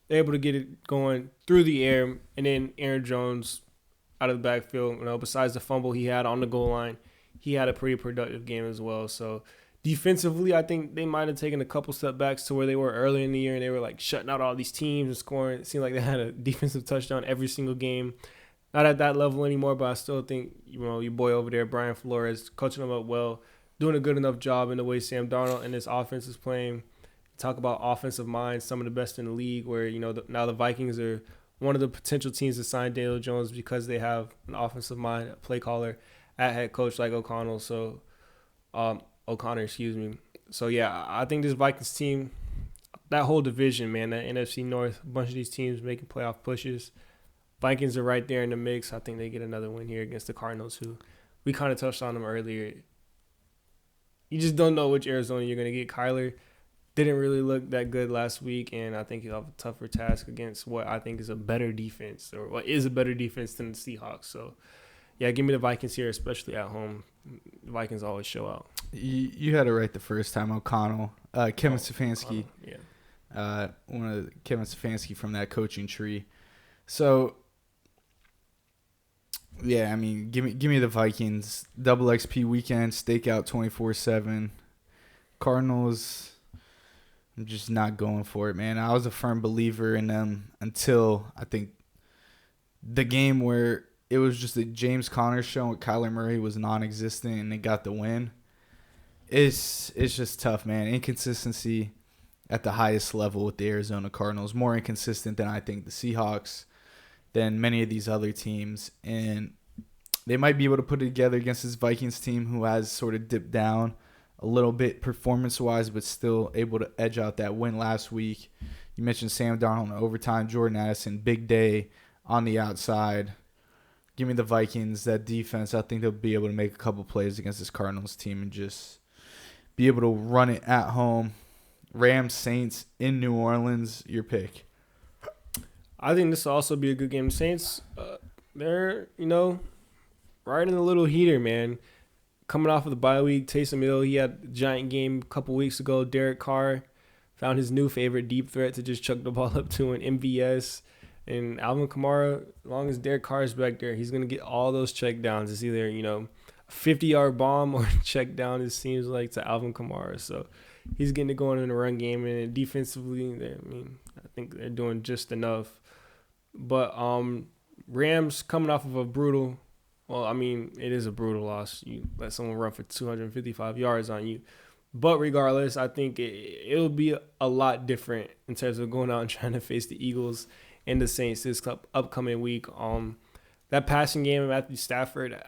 they're able to get it going through the air. And then Aaron Jones out of the backfield, besides the fumble he had on the goal line, he had a pretty productive game as well. So defensively, I think they might have taken a couple step backs to where they were early in the year, and they were like shutting out all these teams and scoring. It seemed like they had a defensive touchdown every single game. Not at that level anymore, but I still think, your boy over there, Brian Flores, coaching them up well, doing a good enough job in the way Sam Darnold and this offense is playing. Talk about offensive minds, some of the best in the league, where, now the Vikings are one of the potential teams to sign Daniel Jones because they have an offensive mind, a play caller at head coach like O'Connor. So, So, yeah, I think this Vikings team, that whole division, man, that NFC North, a bunch of these teams making playoff pushes. Vikings are right there in the mix. I think they get another win here against the Cardinals, who we kind of touched on them earlier. You just don't know which Arizona you're going to get. Kyler didn't really look that good last week, and I think he'll have a tougher task against what I think is a better defense, or what is a better defense than the Seahawks. So, yeah, give me the Vikings here, especially at home. The Vikings always show out. You had it right the first time, O'Connell. Kevin Stefanski. Yeah. One of Kevin Stefanski from that coaching tree. So, yeah, I mean, give me the Vikings. Double XP weekend, stakeout 24/7. Cardinals, I'm just not going for it, man. I was a firm believer in them until I think the game where it was just a James Conner show with Kyler Murray was non-existent and they got the win. It's just tough, man. Inconsistency at the highest level with the Arizona Cardinals. More inconsistent than I think the Seahawks, than many of these other teams. And they might be able to put it together against this Vikings team who has sort of dipped down a little bit performance-wise, but still able to edge out that win last week. You mentioned Sam Darnold in overtime, Jordan Addison, big day on the outside. Give me the Vikings, that defense. I think they'll be able to make a couple plays against this Cardinals team and just be able to run it at home. Rams, Saints in New Orleans, your pick. I think this will also be a good game. Saints, they're, right in the little heater, man. Coming off of the bye week, Taysom Hill, he had a giant game a couple weeks ago. Derek Carr found his new favorite deep threat to just chuck the ball up to an MVS. And Alvin Kamara, as long as Derek Carr is back there, he's going to get all those check downs. It's either, a 50-yard bomb or check down, it seems like, to Alvin Kamara. So he's getting it going in the run game. And defensively, I think they're doing just enough. But Rams coming off of a brutal – it is a brutal loss. You let someone run for 255 yards on you. But regardless, I think it'll be a lot different in terms of going out and trying to face the Eagles and the Saints this upcoming week. That passing game of Matthew Stafford,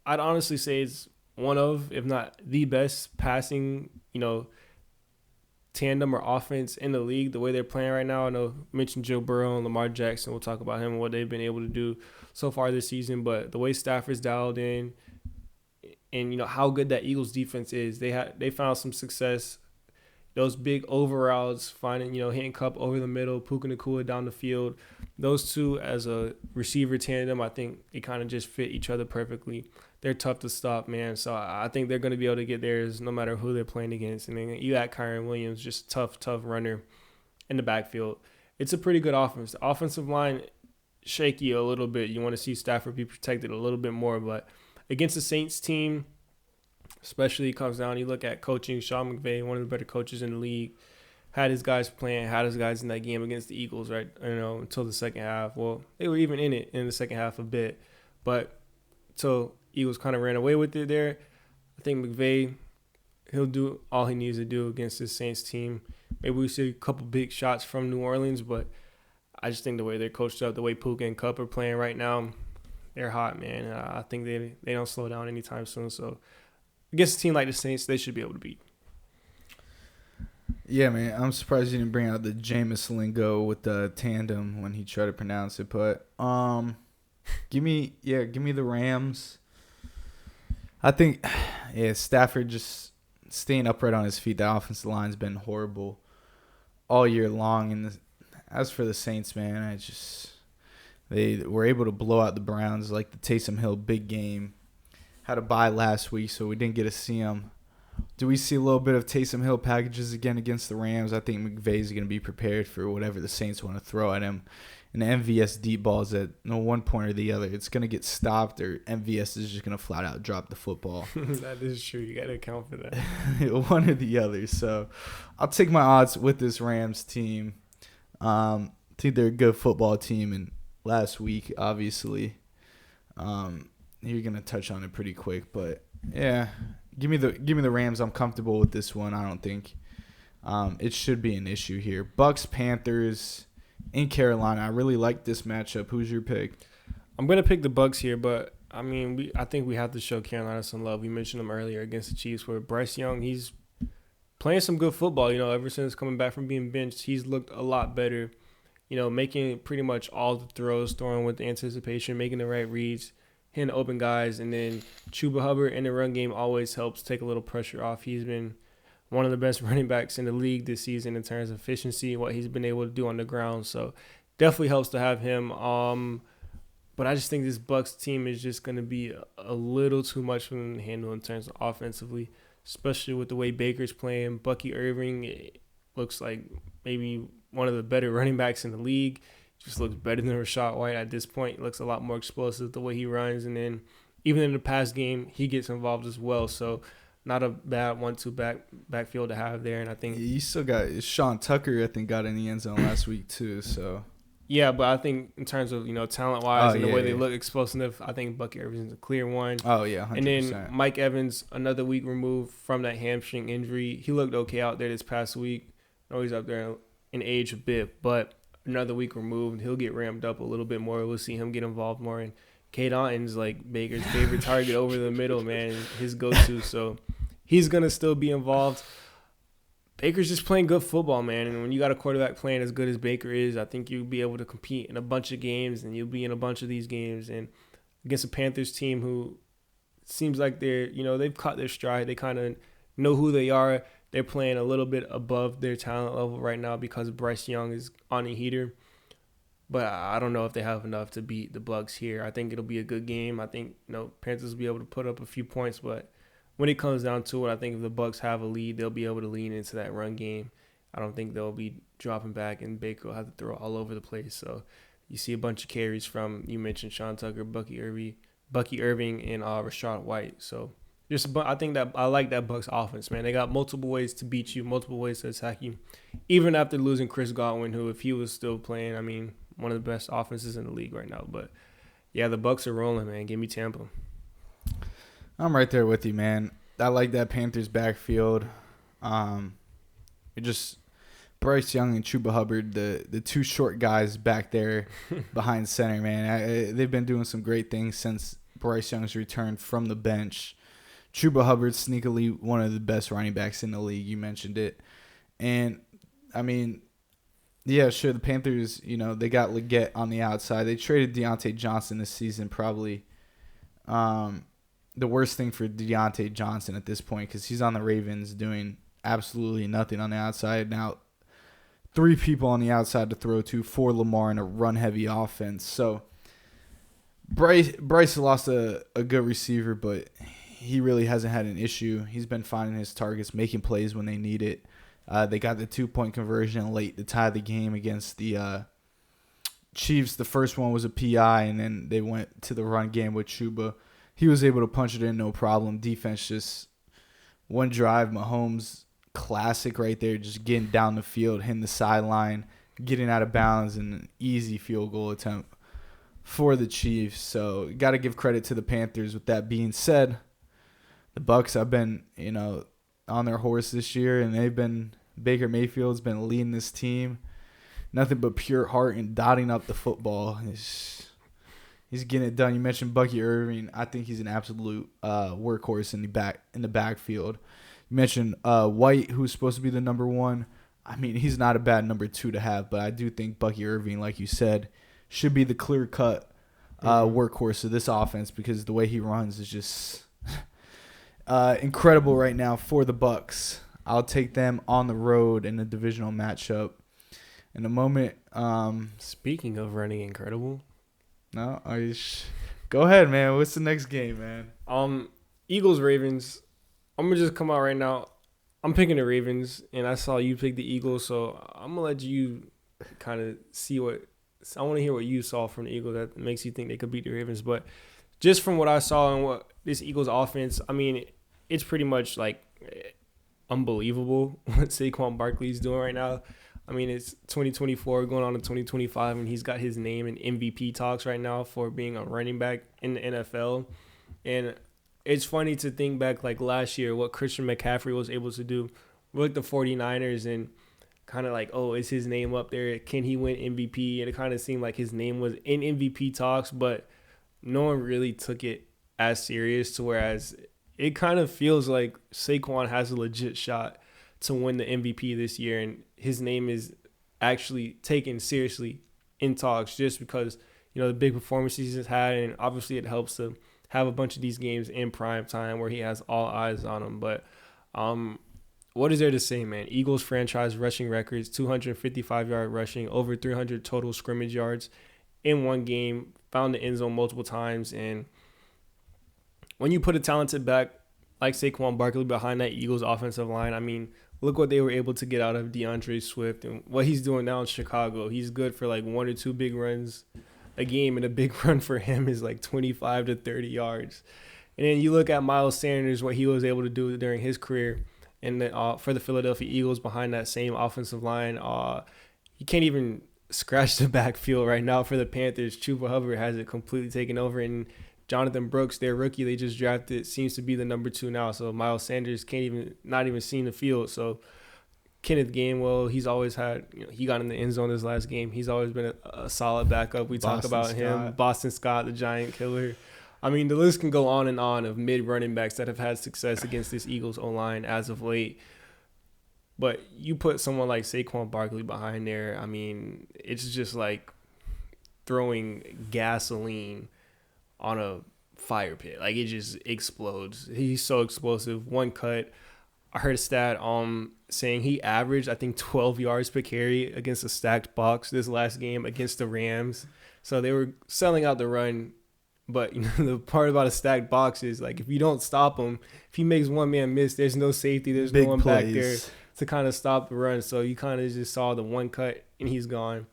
I'd honestly say is one of, if not the best passing, tandem or offense in the league. The way they're playing right now, I know I mentioned Joe Burrow and Lamar Jackson. We'll talk about him and what they've been able to do so far this season. But the way Stafford's dialed in, and how good that Eagles defense is, they found some success. Those big over routes, finding hitting Cup over the middle, Puka Nacua down the field. Those two as a receiver tandem, I think it kind of just fit each other perfectly. They're tough to stop, man. So I think they're going to be able to get theirs no matter who they're playing against. And then you got Kyron Williams, just tough runner in the backfield. It's a pretty good offense. The offensive line, shaky a little bit. You want to see Stafford be protected a little bit more. But against the Saints team, especially, it comes down, you look at coaching. Sean McVay, one of the better coaches in the league, had his guys playing, had his guys in that game against the Eagles, right? Until the second half. Well, they were even in it in the second half a bit. But so Eagles kind of ran away with it there. I think McVay, he'll do all he needs to do against this Saints team. Maybe we see a couple big shots from New Orleans, but I just think the way they're coached up, the way Puka and Cup are playing right now, they're hot, man. I think they don't slow down anytime soon. So against a team like the Saints, they should be able to beat. Yeah, man. I'm surprised you didn't bring out the Jameis lingo with the tandem when he tried to pronounce it. But give me the Rams. I think, Stafford just staying upright on his feet. The offensive line's been horrible all year long. And as for the Saints, man, they were able to blow out the Browns, like the Taysom Hill big game. Had a bye last week, so we didn't get to see him. Do we see a little bit of Taysom Hill packages again against the Rams? I think McVay's going to be prepared for whatever the Saints want to throw at him. And the MVS deep balls at one point or the other, it's going to get stopped, or MVS is just going to flat out drop the football. That is true. You got to account for that. One or the other. So I'll take my odds with this Rams team. I think they're a good football team. And last week, obviously, you're going to touch on it pretty quick. But, yeah, give me the Rams. I'm comfortable with this one. I don't think it should be an issue here. Bucks, Panthers in Carolina. I really like this matchup. Who's your pick? I'm going to pick the Bucks here, but, I think we have to show Carolina some love. We mentioned them earlier against the Chiefs where Bryce Young, he's playing some good football. Ever since coming back from being benched, he's looked a lot better, making pretty much all the throws, throwing with the anticipation, making the right reads, hitting open guys. And then Chuba Hubbard in the run game always helps take a little pressure off. He's been one of the best running backs in the league this season in terms of efficiency, what he's been able to do on the ground. So definitely helps to have him. But I just think this Bucks team is just going to be a little too much for them to handle in terms of offensively, especially with the way Baker's playing. Bucky Irving looks like maybe one of the better running backs in the league. Just looks better than Rashad White at this point. He looks a lot more explosive the way he runs. And then even in the pass game, he gets involved as well. So not a bad 1-2 backfield to have there. And I think You still got Sean Tucker, I think, got in the end zone last week too. So yeah, but I think in terms of talent wise and the way they yeah. look explosive, I think Bucky Irving's a clear one. Oh yeah, 100%. And then Mike Evans, another week removed from that hamstring injury. He looked okay out there this past week. I know he's up there in age a bit, but another week removed, he'll get ramped up a little bit more. We'll see him get involved more. And Cade Otton's like Baker's favorite target over the middle, man, his go-to. So he's gonna still be involved. Baker's just playing good football, man. And when you got a quarterback playing as good as Baker is, I think you'll be able to compete in a bunch of games, and you'll be in a bunch of these games. And against a Panthers team who seems like they've caught their stride. They kind of know who they are. They're playing a little bit above their talent level right now because Bryce Young is on a heater. But I don't know if they have enough to beat the Bucs here. I think it'll be a good game. I think Panthers will be able to put up a few points, but when it comes down to it, I think if the Bucs have a lead, they'll be able to lean into that run game. I don't think they'll be dropping back, and Baker will have to throw all over the place. So you see a bunch of carries from, you mentioned Sean Tucker, Bucky Irving, and Rashad White. So I think that I like that Bucs offense, man. They got multiple ways to beat you, multiple ways to attack you, even after losing Chris Godwin, who, if he was still playing, I mean, one of the best offenses in the league right now. But yeah, the Bucs are rolling, man. Give me Tampa. I'm right there with you, man. I like that Panthers backfield. Just Bryce Young and Chuba Hubbard, the two short guys back there behind center, man. They've been doing some great things since Bryce Young's return from the bench. Chuba Hubbard, sneakily one of the best running backs in the league. You mentioned it. And, I mean, yeah, sure, the Panthers, they got Leggett on the outside. They traded Deontay Johnson this season, probably the worst thing for Deontay Johnson at this point, because he's on the Ravens doing absolutely nothing on the outside. Now, 3 people on the outside to throw to for Lamar in a run-heavy offense. So Bryce lost a good receiver, but he really hasn't had an issue. He's been finding his targets, making plays when they need it. They got the 2-point conversion late to tie the game against the Chiefs. The first one was a PI, and then they went to the run game with Chuba. He was able to punch it in, no problem. Defense just one drive, Mahomes classic right there, just getting down the field, hitting the sideline, getting out of bounds, and an easy field goal attempt for the Chiefs. So got to give credit to the Panthers. With that being said, the Bucs have been, on their horse this year, and Baker Mayfield's been leading this team. Nothing but pure heart and dotting up the football. He's getting it done. You mentioned Bucky Irving. I think he's an absolute workhorse in the backfield. You mentioned White, who's supposed to be the number 1. I mean, he's not a bad number 2 to have, but I do think Bucky Irving, like you said, should be the clear-cut workhorse of this offense, because the way he runs is just incredible right now for the Bucs. I'll take them on the road in a divisional matchup. In a moment. Speaking of running incredible. No, go ahead, man. What's the next game, man? Eagles Ravens. I'm gonna just come out right now. I'm picking the Ravens, and I saw you pick the Eagles, so I'm gonna let you kind of see what. I want to hear what you saw from the Eagles that makes you think they could beat the Ravens. But just from what I saw and what this Eagles offense, I mean, it's pretty much like unbelievable what Saquon Barkley's doing right now. I mean, it's 2024 going on to 2025, and he's got his name in MVP talks right now for being a running back in the NFL. And it's funny to think back, like last year, what Christian McCaffrey was able to do with the 49ers, and kind of like, oh, is his name up there? Can he win MVP? And it kind of seemed like his name was in MVP talks, but no one really took it as serious, to whereas it kind of feels like Saquon has a legit shot to win the MVP this year, and his name is actually taken seriously in talks just because, the big performances he's had, and obviously it helps to have a bunch of these games in prime time where he has all eyes on him. But what is there to say, man? Eagles franchise rushing records, 255-yard rushing, over 300 total scrimmage yards in one game, found the end zone multiple times, and when you put a talented back like Saquon Barkley behind that Eagles offensive line, I mean, look what they were able to get out of DeAndre Swift and what he's doing now in Chicago. He's good for like 1 or 2 big runs a game, and a big run for him is like 25 to 30 yards. And then you look at Miles Sanders, what he was able to do during his career, and for the Philadelphia Eagles behind that same offensive line. You can't even scratch the backfield right now for the Panthers. Chuba Hubbard has it completely taken over, and Jonathan Brooks, their rookie they just drafted, seems to be the number 2 now. So Miles Sanders not even see the field. So Kenneth Gainwell, he's always had, he got in the end zone this last game. He's always been a solid backup. We talk about him, Boston Scott, the giant killer. I mean, the list can go on and on of mid running backs that have had success against this Eagles O-line as of late. But you put someone like Saquon Barkley behind there, I mean, it's just like throwing gasoline on a fire pit. Like, it just explodes. He's so explosive. One cut. I heard a stat saying he averaged, I think, 12 yards per carry against a stacked box this last game against the Rams. So they were selling out the run. But the part about a stacked box is, like, if you don't stop him, if he makes one man miss, there's no safety. There's no one back there to kind of stop the run. So you kind of just saw the one cut and he's gone.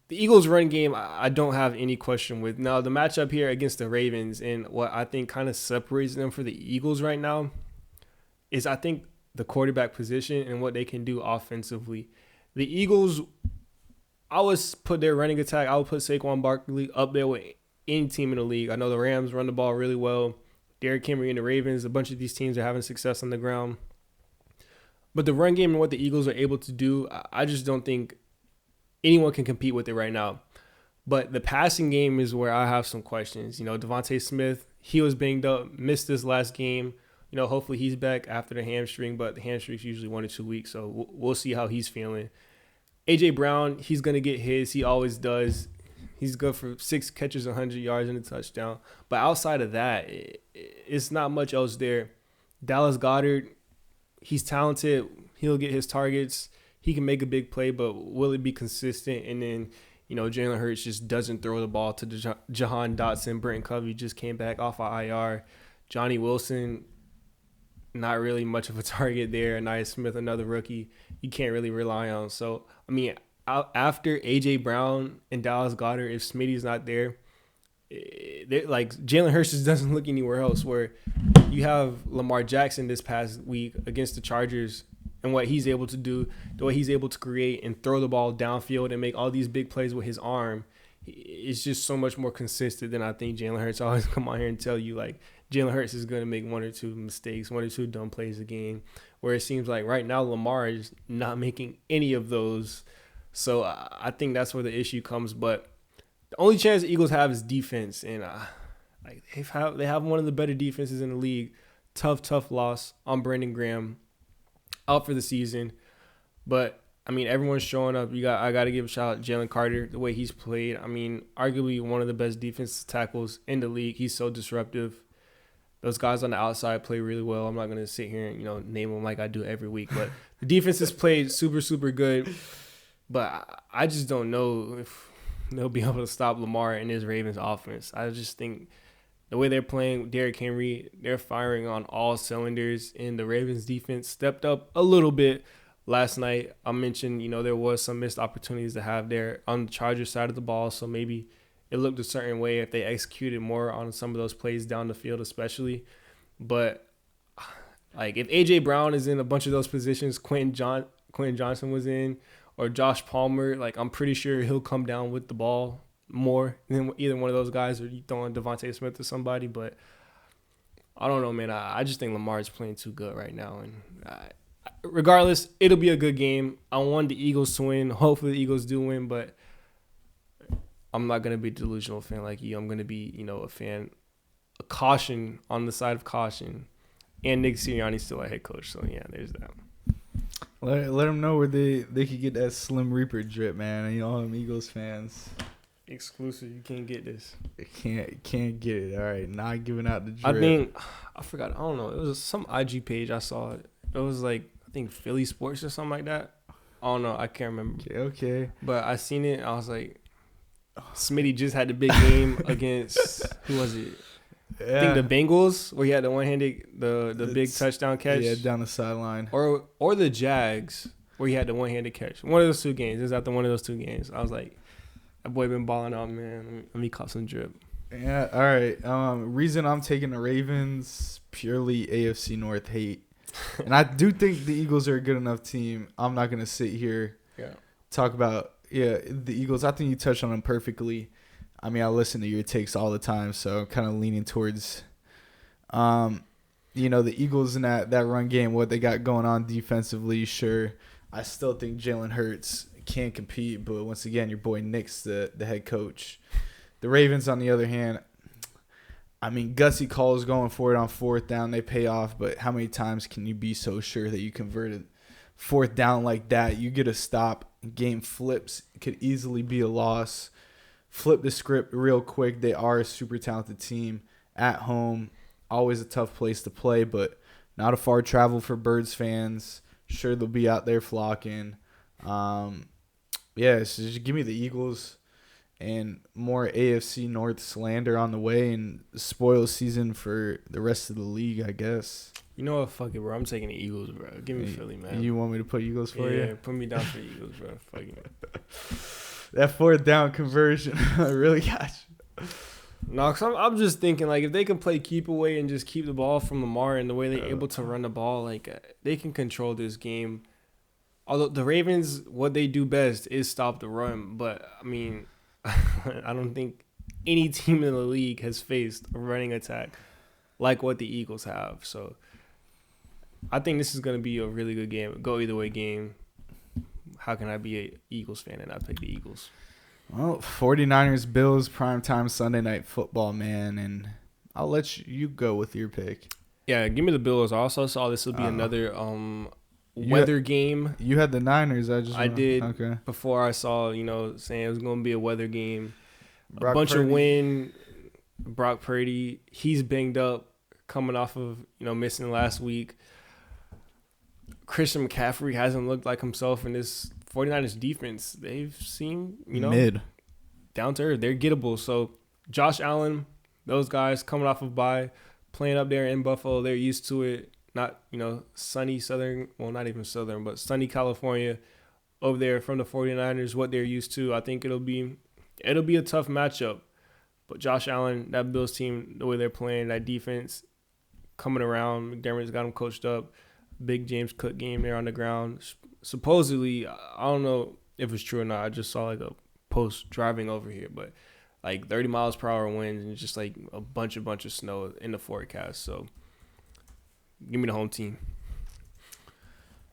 The Eagles' run game, I don't have any question with. Now, the matchup here against the Ravens and what I think kind of separates them for the Eagles right now is, I think, the quarterback position and what they can do offensively. The Eagles, I would put their running attack, I would put Saquon Barkley up there with any team in the league. I know the Rams run the ball really well. Derrick Henry and the Ravens, a bunch of these teams are having success on the ground. But the run game and what the Eagles are able to do, I just don't think anyone can compete with it right now. But the passing game is where I have some questions. Devontae Smith, he was banged up, missed this last game. Hopefully he's back after the hamstring, but the hamstring's usually 1 to 2 weeks, so we'll see how he's feeling. A.J. Brown, he's going to get his. He always does. He's good for 6 catches, 100 yards, and a touchdown. But outside of that, it's not much else there. Dallas Goedert, he's talented. He'll get his targets. He can make a big play, but will it be consistent? And then, Jalen Hurts just doesn't throw the ball to Jahan Dotson. Brenton Covey just came back off of IR. Johnny Wilson, not really much of a target there. Anais Smith, another rookie, you can't really rely on. So, I mean, after A.J. Brown and Dallas Goedert, if Smitty's not there, like Jalen Hurts just doesn't look anywhere else. Where you have Lamar Jackson this past week against the Chargers and what he's able to do, the way he's able to create and throw the ball downfield and make all these big plays with his arm, it's just so much more consistent than I think Jalen Hurts. I always come on here and tell you, like, Jalen Hurts is going to make 1 or 2 mistakes, 1 or 2 dumb plays a game, where it seems like right now Lamar is not making any of those. So I think that's where the issue comes. But the only chance the Eagles have is defense, and they have one of the better defenses in the league. Tough loss on Brandon Graham, out for the season. But I mean, everyone's showing up. I got to give a shout out to Jalen Carter, the way he's played. I mean, arguably one of the best defensive tackles in the league. He's so disruptive. Those guys on the outside play really well. I'm not going to sit here and, name them like I do every week. But the defense has played super, super good. But I just don't know if they'll be able to stop Lamar and his Ravens offense. I just think the way they're playing, Derrick Henry, they're firing on all cylinders. And the Ravens defense stepped up a little bit last night. I mentioned, there was some missed opportunities to have there on the Chargers side of the ball. So maybe it looked a certain way if they executed more on some of those plays down the field especially. But, like, if A.J. Brown is in a bunch of those positions, Quentin Johnson was in, or Josh Palmer, like, I'm pretty sure he'll come down with the ball more than either one of those guys, or you throwing Devontae Smith to somebody. But I don't know, man. I just think Lamar is playing too good right now. And regardless, it'll be a good game. I want the Eagles to win. Hopefully the Eagles do win, but I'm not going to be a delusional fan like you. I'm going to be, a caution on the side of caution. And Nick Sirianni's still a head coach. So, yeah, there's that. Let them know where they could get that Slim Reaper drip, man. All them Eagles fans. Exclusive. You can't get this. Can't get it. All right. Not giving out the drip. I forgot. I don't know. It was some IG page I saw. It was like, I think Philly Sports or something like that. I don't know. I can't remember. Okay. But I seen it. I was like, Smitty just had the big game against, who was it? Yeah. I think the Bengals, where he had the one-handed, the big touchdown catch. Yeah, down the sideline. Or the Jags, where he had the one-handed catch. One of those 2 games. It was after one of those 2 games. I was like, that boy been balling out, man. Let me caught some drip. Yeah, all right. Reason I'm taking the Ravens, purely AFC North hate. And I do think the Eagles are a good enough team. I'm not going to sit here Yeah. talk about the Eagles. I think you touched on them perfectly. I mean, I listen to your takes all the time, so I'm kind of leaning towards the Eagles in that run game, what they got going on defensively. Sure, I still think Jalen Hurts can compete, but once again, your boy Nick's the head coach. The Ravens, on the other hand, I mean, gutsy calls going for it on fourth down, they pay off, but how many times can you be so sure that you converted fourth down like that? You get a stop, game flips, it could easily be a loss. Flip the script real quick. They are a super talented team at home. Always a tough place to play, but not a far travel for Birds fans. Sure, they'll be out there flocking. So just give me the Eagles and more AFC North slander on the way and spoil season for the rest of the league, I guess. You know what? Fuck it, bro. I'm taking the Eagles, bro. Give me Philly, man. You want me to put Eagles for you? Yeah, put me down for the Eagles, bro. Fuck it. That fourth down conversion really got you. No, cause I'm just thinking, like, if they can play keep away and just keep the ball from Lamar and the way they're able to run the ball, like, they can control this game. Although the Ravens, what they do best is stop the run. But, I mean, I don't think any team in the league has faced a running attack like what the Eagles have. So, I think this is going to be a really good game. Go either way game. How can I be an Eagles fan and not pick the Eagles? Well, 49ers, Bills, primetime Sunday night football, man. And I'll let you go with your pick. Yeah, give me the Bills. I also saw this will be another weather game. You had the Niners. I did. Okay. Before I saw, saying it was going to be a weather game. Brock a bunch Purdy. of wind. Brock Purdy, he's banged up coming off of, missing last week. Christian McCaffrey hasn't looked like himself in this 49ers defense. They've seemed, mid down to earth. They're gettable. So Josh Allen, those guys coming off of bye, playing up there in Buffalo, they're used to it. Not, sunny southern, well, not even southern, but sunny California over there from the 49ers, what they're used to. I think it'll be a tough matchup. But Josh Allen, that Bills team, the way they're playing, that defense coming around, McDermott's got them coached up. Big James Cook game there on the ground. Supposedly, I don't know if it's true or not. I just saw like a post driving over here, but like 30 miles per hour winds and just like a bunch of snow in the forecast. So give me the home team.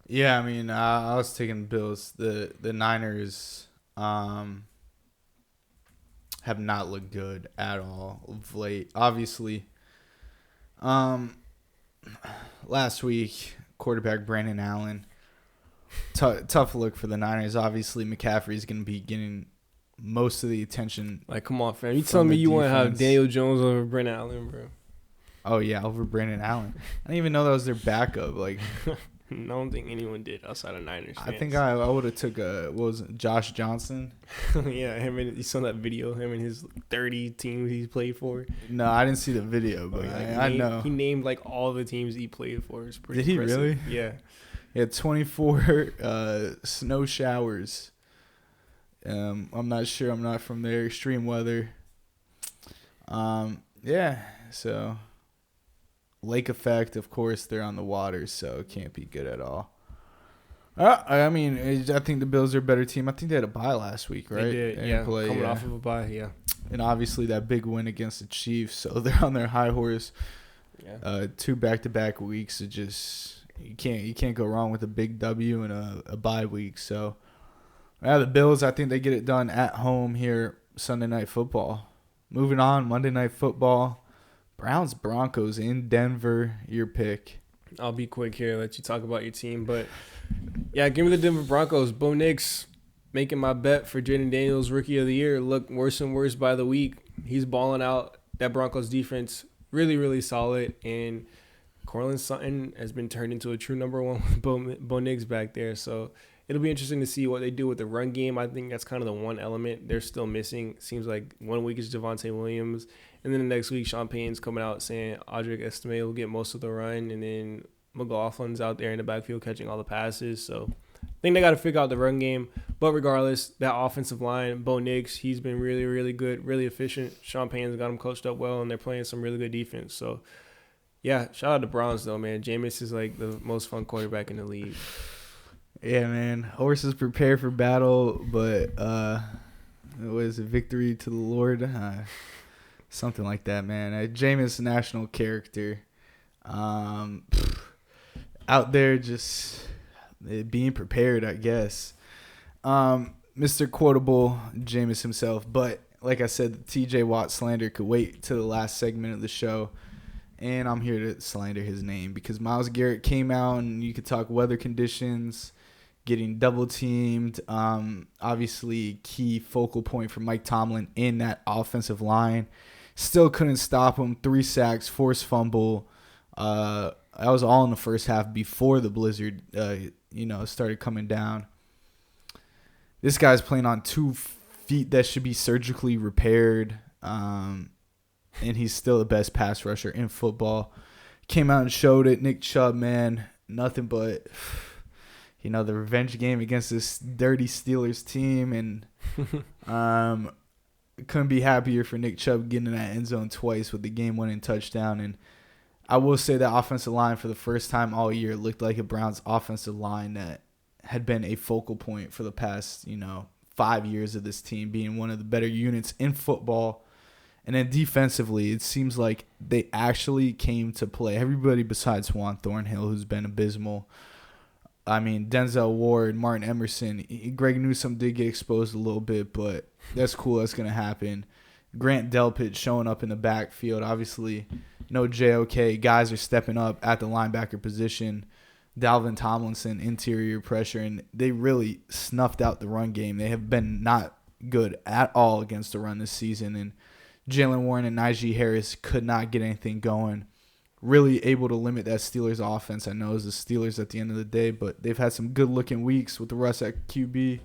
Yeah, I mean, I was taking the Bills. The Niners have not looked good at all of late. Obviously, last week, quarterback Brandon Allen, tough look for the Niners. Obviously, McCaffrey's going to be getting most of the attention. Like, come on, fam. You telling me you want to have Daniel Jones over Brandon Allen, bro? Oh, yeah, over Brandon Allen. I didn't even know that was their backup. Like, I don't think anyone did outside of Niners fans. I think I would have took Josh Johnson? Yeah, you saw that video, him and his 30 teams he's played for. No, I didn't see the video, but I know. He named like all the teams he played for. It's pretty Did he impressive. really? Yeah. He had 24 snow showers. I'm not sure. I'm not from there. Extreme weather. Yeah, so lake effect, of course, they're on the water, so it can't be good at all. I mean, I think the Bills are a better team. I think they had a bye last week, right? They did, coming off of a bye, yeah. And obviously that big win against the Chiefs, so they're on their high horse. Yeah. 2 back-to-back weeks. It just you can't go wrong with a big W and a bye week. So, the Bills, I think they get it done at home here Sunday Night Football. Moving on, Monday Night Football. Browns Broncos in Denver. Your pick. I'll be quick here. Let you talk about your team, but yeah, give me the Denver Broncos. Bo Nix making my bet for Jaden Daniels Rookie of the Year look worse and worse by the week. He's balling out. That Broncos defense really, really solid, and Cortland Sutton has been turned into a true number one with Bo Nix back there. So it'll be interesting to see what they do with the run game. I think that's kind of the one element they're still missing. Seems like 1 week is Javonte Williams, and then the next week Sean Payton's coming out saying Audric Estime will get most of the run, and then McLaughlin's out there in the backfield catching all the passes. So I think they got to figure out the run game. But regardless, that offensive line, Bo Nix, he's been really, really good, really efficient. Sean Payne's got him coached up well, and they're playing some really good defense. So, yeah, shout out to Browns, though, man. Jameis is like the most fun quarterback in the league. Yeah, man. Horses prepare for battle, but what is it? Victory to the Lord? Something like that, man. Jameis, national character. Out there just being prepared, I guess. Mr. Quotable, Jameis himself. But like I said, the TJ Watt slander could wait to the last segment of the show. And I'm here to slander his name because Myles Garrett came out and you could talk weather conditions, getting double teamed. Obviously, key focal point for Mike Tomlin in that offensive line. Still couldn't stop him. 3 sacks, forced fumble. That was all in the first half before the blizzard, started coming down. This guy's playing on 2 feet that should be surgically repaired. And he's still the best pass rusher in football. Came out and showed it. Nick Chubb, man, nothing but, the revenge game against this dirty Steelers team. And couldn't be happier for Nick Chubb getting in that end zone twice with the game-winning touchdown. And I will say that offensive line for the first time all year looked like a Browns offensive line that had been a focal point for the past, 5 years of this team, being one of the better units in football. And then defensively, it seems like they actually came to play. Everybody besides Juan Thornhill, who's been abysmal. I mean, Denzel Ward, Martin Emerson. Greg Newsome did get exposed a little bit, but that's cool. That's going to happen. Grant Delpit showing up in the backfield. Obviously, no JOK. Guys are stepping up at the linebacker position. Dalvin Tomlinson, interior pressure. And they really snuffed out the run game. They have been not good at all against the run this season. And Jalen Warren and Najee Harris could not get anything going. Really able to limit that Steelers offense. I know it's the Steelers at the end of the day, but they've had some good-looking weeks with Russ at QB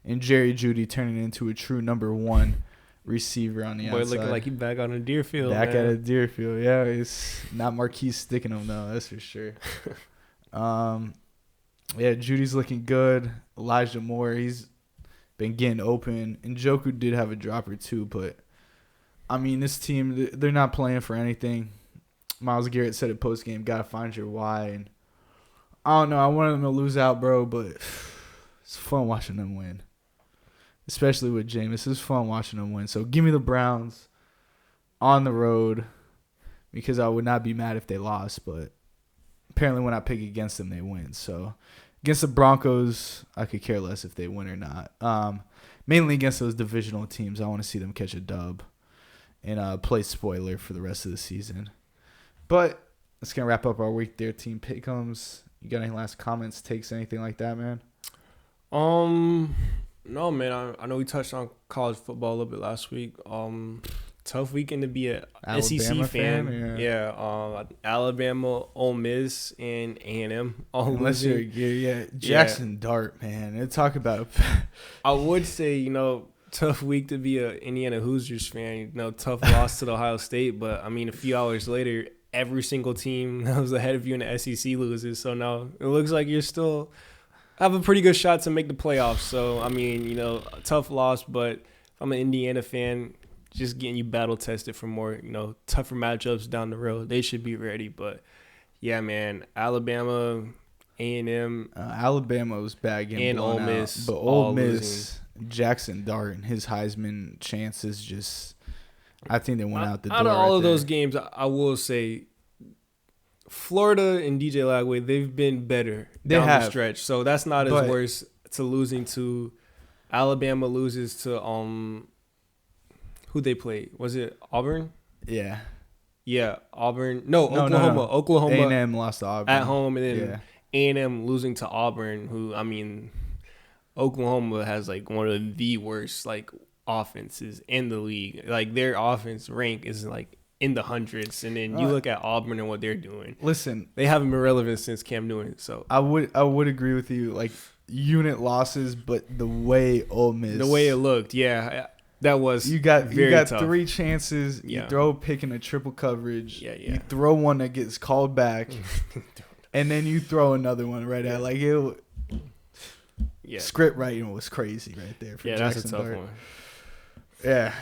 and Jerry Jeudy turning into a true number 1 receiver on the outside. Boy, looking like he back on a Deerfield, Back man. at a Deerfield, yeah. It's not Marquise sticking him, though, that's for sure. Judy's looking good. Elijah Moore, he's been getting open. And Njoku did have a drop or two, but I mean, this team, they're not playing for anything. Myles Garrett said it post-game, got to find your why. And I don't know. I wanted them to lose out, bro, but it's fun watching them win. Especially with Jameis. It's fun watching them win. So give me the Browns on the road because I would not be mad if they lost. But apparently when I pick against them, they win. So against the Broncos, I could care less if they win or not. Mainly against those divisional teams, I want to see them catch a dub. And play spoiler for the rest of the season. But that's going to wrap up our week there, Team Pick'ems. You got any last comments, takes, anything like that, man? No, man. I know we touched on college football a little bit last week. Tough weekend to be a Alabama SEC fan. Yeah. Alabama, Ole Miss, and A&M. Unless you're Jackson Dart, man. They talk about I would say, tough week to be a Indiana Hoosiers fan. Tough loss to the Ohio State, but I mean, a few hours later, every single team that was ahead of you in the SEC loses. So now it looks like you're still have a pretty good shot to make the playoffs. So I mean, a tough loss, but if I'm an Indiana fan, just getting you battle tested for more, tougher matchups down the road. They should be ready. But yeah, man, Alabama, A&M, Alabama was bad getting and blown Ole Miss, out, but Ole Miss. Jackson Dart and his Heisman chances just, I think they went out the door. Out of all of those games, I will say Florida and DJ Lagway, they've been better down the stretch. So that's not as worse to losing to Alabama loses to who they played. Was it Auburn? Yeah. Yeah, Auburn. No, Oklahoma. No. Oklahoma. A&M lost to Auburn. At home, and then A&M losing to Auburn, who, I mean, Oklahoma has like one of the worst like offenses in the league. Like their offense rank is like in the hundreds, and then you look at Auburn and what they're doing. Listen, they haven't been relevant since Cam Newton. So I would agree with you. Like unit losses, but the way Ole Miss, the way it looked, that was you got tough. 3 chances. You throw a pick in a triple coverage. You throw one that gets called back, and then you throw another one right at like it. Yeah. Script writing was crazy right there for Yeah, Jackson that's a tough Dart. one. Yeah.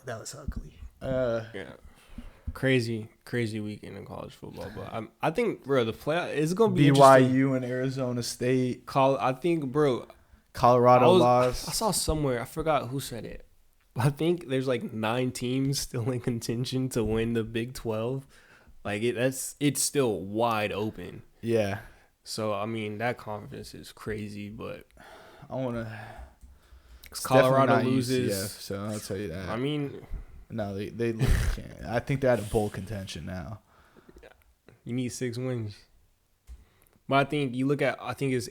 That was ugly. Yeah. Crazy weekend in college football. But I think, bro, the playoff is going to be interesting. BYU and Arizona State. I think, bro, Colorado I lost. saw somewhere, I forgot who said it. I think there's like 9 teams still in contention to win the Big 12. Like it's still wide open. Yeah. So I mean that conference is crazy, but I want to. Colorado loses. UCF, so I'll tell you that. I mean, no, they can't. I think they're out of bowl contention now. You need 6 wins. But I think you look at it's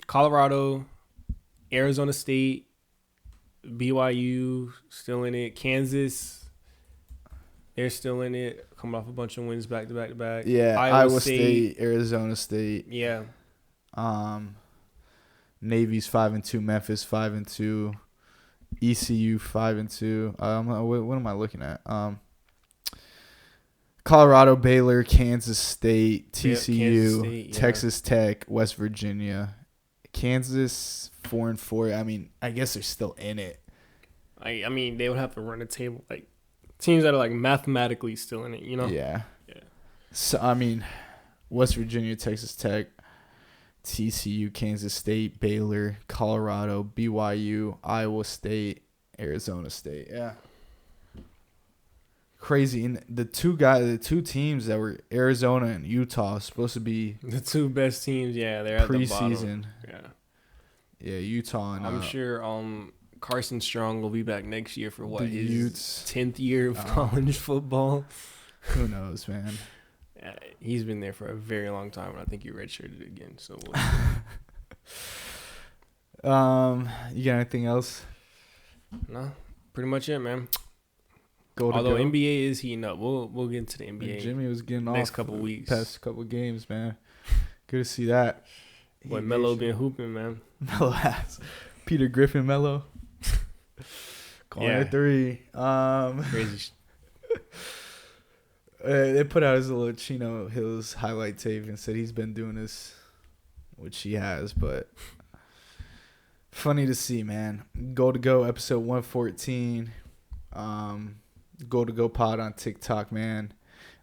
Colorado, Arizona State, BYU still in it, Kansas, they're still in it, coming off a bunch of wins back to back to back. Yeah, Iowa State, Arizona State. Yeah. Navy's 5-2, Memphis 5-2, ECU 5-2. What am I looking at? Colorado, Baylor, Kansas State, TCU, Kansas State, yeah. Texas Tech, West Virginia. Kansas 4-4. I mean, I guess they're still in it. I mean, they would have to run a table like teams that are like mathematically still in it, you know? Yeah. Yeah. So I mean, West Virginia, Texas Tech, TCU, Kansas State, Baylor, Colorado, BYU, Iowa State, Arizona State. Yeah. Crazy. And the two teams that were Arizona and Utah supposed to be the 2 best teams. Yeah, they're at the bottom. Preseason. Yeah, Utah and I'm sure Carson Strong will be back next year for what, his Utes. 10th year of college football. Who knows, man? He's been there for a very long time, and I think he redshirted again. So, you got anything else? No, pretty much it, man. Although NBA is heating up, we'll get into the NBA. Jimmy was getting next off couple weeks, past couple games, man. Good to see that. Boy, Melo been hooping, man. Melo has Peter Griffin Melo. Corner 3. Crazy. They put out his little Chino Hills highlight tape and said he's been doing this, which he has, but funny to see, man. Go episode 114. Go pod on TikTok, man.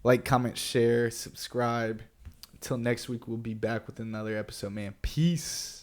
Like, comment, share, subscribe. Until next week, we'll be back with another episode, man. Peace.